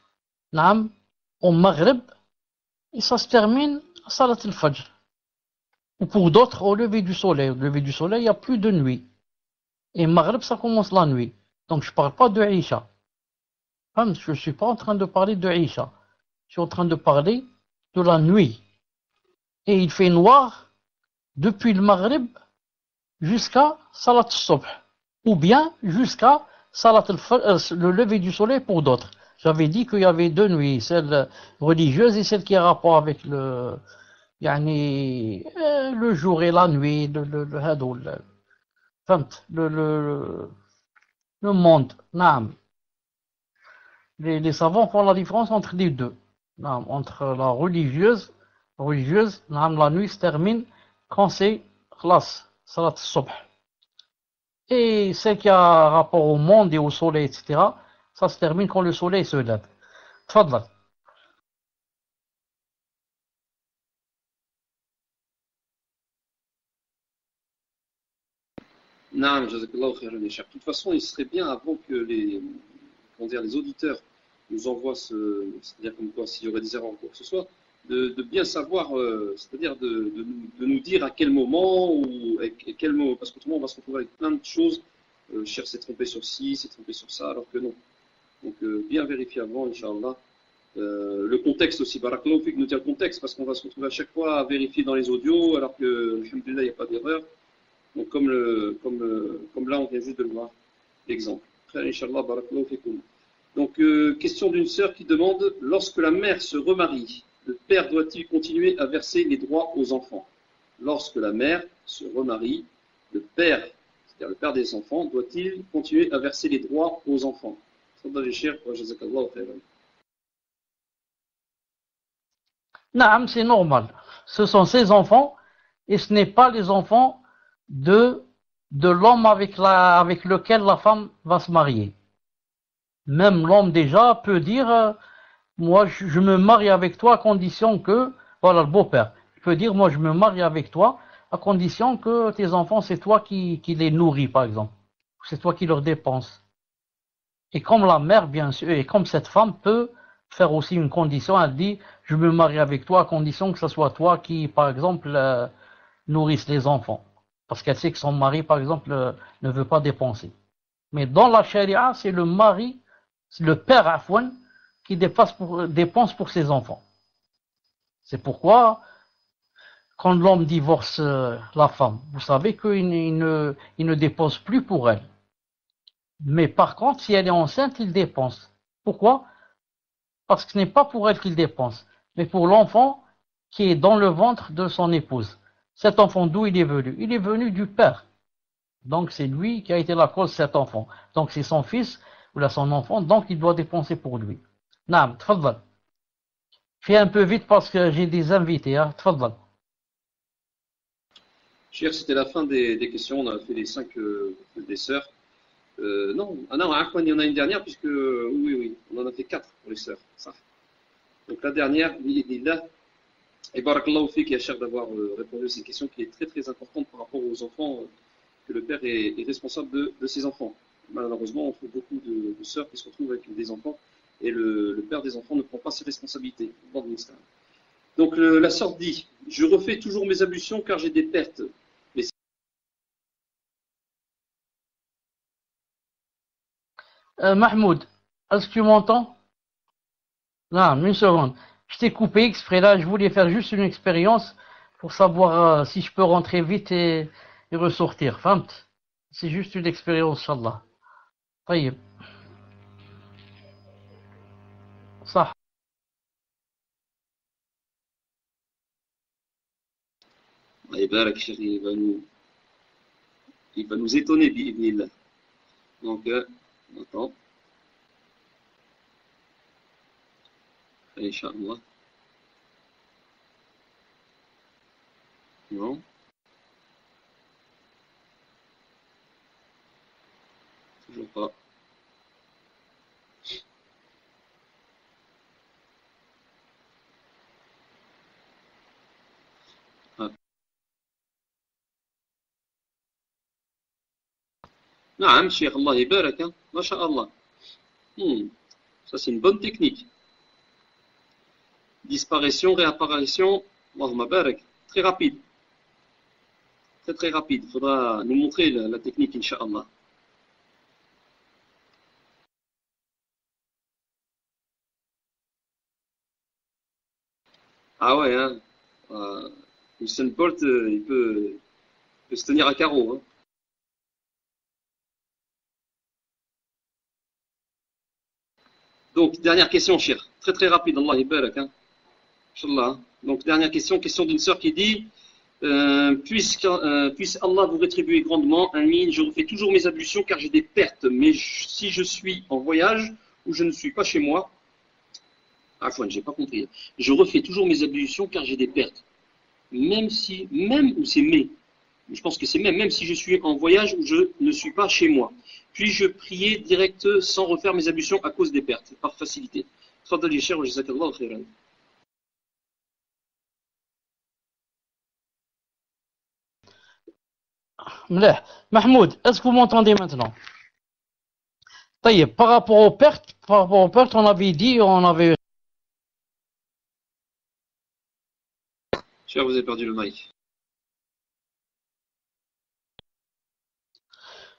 au Maghrib et ça se termine à Salat al-Fajr. Ou pour d'autres, au lever du soleil. Au lever du soleil, il n'y a plus de nuit. Et Maghrib, ça commence la nuit. Donc je ne parle pas de Isha. Je ne suis pas en train de parler de Isha. Je suis en train de parler de la nuit. Et il fait noir depuis le Maghrib jusqu'à Salat al-Subh. Ou bien jusqu'à Salat le lever du soleil pour d'autres. J'avais dit qu'il y avait 2 nuits, celle religieuse et celle qui a rapport avec le jour et la nuit, le monde. Les savants font la différence entre les deux. Entre la religieuse, la nuit se termine quand c'est Salat al-Subh. Et celle qui a rapport au monde et au soleil, etc., ça se termine quand le soleil se lève. Tfadlal. Naam, jazakallahu khairan, ya Cheikh. De toute façon, il serait bien avant que les auditeurs nous envoient c'est-à-dire comme quoi s'il y aurait des erreurs ou quoi que ce soit, de bien savoir, c'est-à-dire de nous dire à quel moment ou à quel moment, parce qu'autrement on va se retrouver avec plein de choses. Cheikh s'est trompé sur ci, s'est trompé sur ça, alors que non. Donc bien vérifier avant, Inch'Allah. Le contexte aussi, barakallahu fik, nous dire le contexte, parce qu'on va se retrouver à chaque fois à vérifier dans les audios, alors que, alhamdulillah, il n'y a pas d'erreur. Donc comme là, on vient juste de le voir, l'exemple. Très Inch'Allah, barakallahu fikum. Donc, question d'une sœur qui demande, lorsque la mère se remarie, le père doit-il continuer à verser les droits aux enfants? Lorsque la mère se remarie, le père, c'est-à-dire le père des enfants, doit-il continuer à verser les droits aux enfants? Naam, c'est normal. Ce sont ses enfants et ce n'est pas les enfants de l'homme avec lequel la femme va se marier. Même l'homme déjà peut dire moi je me marie avec toi à condition que, voilà le beau-père, il peut dire moi je me marie avec toi à condition que tes enfants c'est toi qui les nourris par exemple, c'est toi qui leur dépenses. Et comme la mère bien sûr, et comme cette femme peut faire aussi une condition, elle dit je me marie avec toi à condition que ce soit toi qui par exemple nourrisse les enfants, parce qu'elle sait que son mari par exemple ne veut pas dépenser. Mais dans la charia c'est le mari, c'est le père Afwan qui dépense pour ses enfants. C'est pourquoi, quand l'homme divorce la femme, vous savez qu'il ne dépense plus pour elle. Mais par contre, si elle est enceinte, il dépense. Pourquoi? Parce que ce n'est pas pour elle qu'il dépense, mais pour l'enfant qui est dans le ventre de son épouse. Cet enfant, d'où il est venu? Il est venu du père. Donc c'est lui qui a été la cause de cet enfant. Donc c'est son fils ou là son enfant, donc il doit dépenser pour lui. Naam, tfaddal. Fais un peu vite parce que j'ai des invités, hein. Tfaddal. Cher, c'était la fin des questions. On a fait les 5 des sœurs. Non, il y en a une dernière, puisque oui, on en a fait 4 pour les sœurs. Ça. Donc la dernière, bi'idhnillah, et barakallahu fik, ya cher, d'avoir répondu à ces questions qui est très très importante par rapport aux enfants, que le père est responsable de ses enfants. Malheureusement, on trouve beaucoup de sœurs qui se retrouvent avec des enfants et le père des enfants ne prend pas ses responsabilités. Donc la sœur dit, je refais toujours mes ablutions car j'ai des pertes. Mahmoud, est-ce que tu m'entends? Non, une seconde. Je t'ai coupé exprès là, je voulais faire juste une expérience pour savoir si je peux rentrer vite et ressortir. Famt? C'est juste une expérience, Inch'Allah. طيب. صح. Et Barak, chérie, il va nous étonner, bi'idhnillah. Donc, attends. Inch'Allah. Non. Toujours pas. Ah. Naam, Cheikh, Allah yabarak, hein. Masha'Allah. Ça, c'est une bonne technique. Disparition, réapparition, Allahumma barak. Très rapide. Très très rapide. Il faudra nous montrer la technique, Inch'Allah. Ah ouais, hein. Usain Bolt, il peut se tenir à carreau, hein. Donc, dernière question, cher. Très très rapide, Allah yabarak, hein. Inch'Allah. Donc, dernière question, question d'une sœur qui dit puisse Allah vous rétribuer grandement, Amin, je refais toujours mes ablutions car j'ai des pertes, mais si je suis en voyage ou je ne suis pas chez moi, j'ai pas compris. Je refais toujours mes ablutions car j'ai des pertes. Même ou c'est je pense que c'est même si je suis en voyage ou je ne suis pas chez moi. Puis-je prier direct sans refaire mes ablutions à cause des pertes, par facilité. تفضل يا شيخ وجزاك الله خيرا. مليح. Mahmoud, est-ce que vous m'entendez maintenant? طيب, par rapport aux pertes, on avait dit, on avait... Cher, vous avez perdu le mic.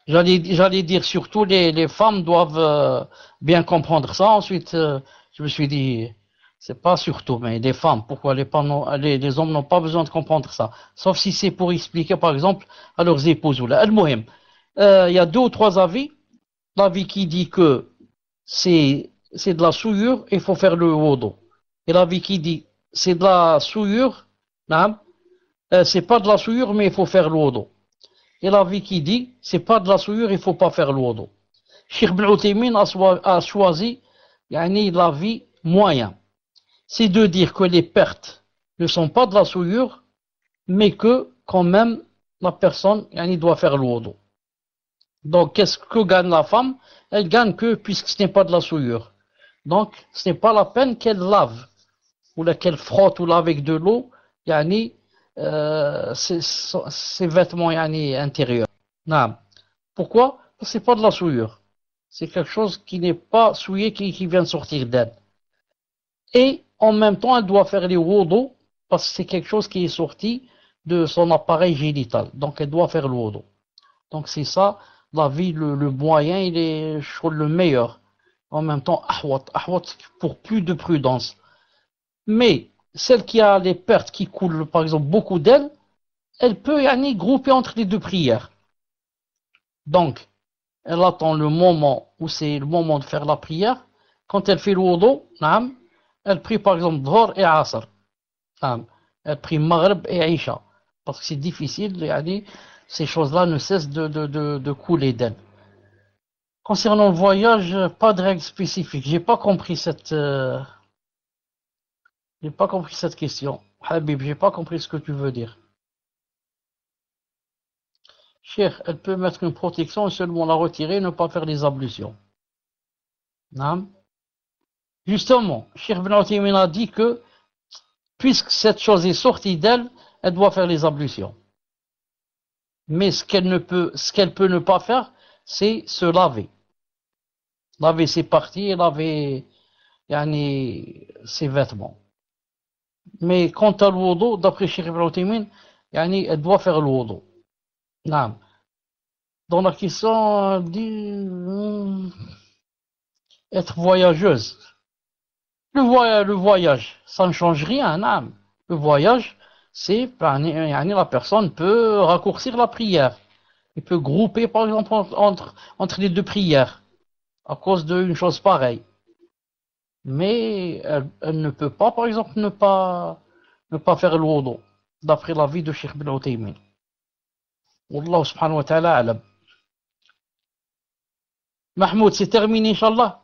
J'allais dire surtout les femmes doivent bien comprendre ça. Ensuite, je me suis dit, c'est pas surtout, mais les femmes, pourquoi les hommes n'ont pas besoin de comprendre ça? Sauf si c'est pour expliquer, par exemple, à leurs épouses ou là. Al-Muhim, il y a 2 ou 3 avis. L'avis qui dit que c'est de la souillure, il faut faire le wudu. Et l'avis qui dit c'est de la souillure, c'est pas de la souillure, mais il faut faire le wudu. Et l'avis qui dit c'est pas de la souillure, il faut pas faire le wudu. Cheikh Ibn Uthaymin a choisi l'avis moyen. C'est de dire que les pertes ne sont pas de la souillure, mais que quand même la personne doit faire le wudu. Donc, qu'est-ce que gagne la femme? Elle gagne que, puisque ce n'est pas de la souillure. Donc, ce n'est pas la peine qu'elle lave, ou qu'elle frotte ou lave avec de l'eau, ses vêtements intérieurs. Non. Pourquoi? Parce que ce n'est pas de la souillure. C'est quelque chose qui n'est pas souillé, qui vient de sortir d'elle. Et, en même temps, elle doit faire les wudu, parce que c'est quelque chose qui est sorti de son appareil génital. Donc, elle doit faire le wudu. Donc, c'est ça. L'avis, le moyen, il est le meilleur. En même temps, ahwat, pour plus de prudence. Mais, celle qui a les pertes qui coulent, par exemple, beaucoup d'elle, elle peut grouper entre les deux prières. Donc, elle attend le moment où c'est le moment de faire la prière. Quand elle fait le wudu, elle prie par exemple Dhuhr et Asr. Elle prie Maghrib et Isha. Parce que c'est difficile, ces choses-là ne cessent de couler d'elle. Concernant le voyage, pas de règle spécifique. J'ai pas compris cette question. Habib, j'ai pas compris ce que tu veux dire. Cheikh, elle peut mettre une protection et seulement la retirer et ne pas faire les ablutions. Non. Justement, Cheikh Ibn Uthaymin a dit que puisque cette chose est sortie d'elle, elle doit faire les ablutions. Mais ce qu'elle peut ne pas faire, c'est se laver. Laver ses parties et laver ses vêtements. Mais quant à l'wudu, d'après Cheikh Ibn Uthaymin, elle doit faire le wudu. Non. Dans la question, dit être voyageuse. Le voyage, ça ne change rien. Non. Le voyage, c'est la personne peut raccourcir la prière. Il peut grouper, par exemple, entre les deux prières à cause d'une chose pareille. Mais elle ne peut pas, par exemple, ne pas faire le wudu, d'après l'avis de Cheikh Ibn Uthaymin. Wallahu subhanahu wa ta'ala alam. Mahmoud, c'est terminé, Inch'Allah.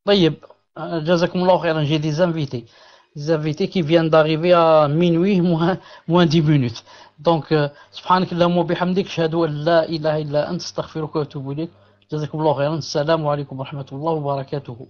طيب جزاكم الله خيرا. J'ai des invités qui viennent d'arriver à minuit moins 10 minutes. Donc سبحانك اللهم وبحمدك أشهد أن لا إله إلا أنت أستغفرك وأتوب إليك. جزاكم الله خيرا. السلام عليكم ورحمة الله وبركاته.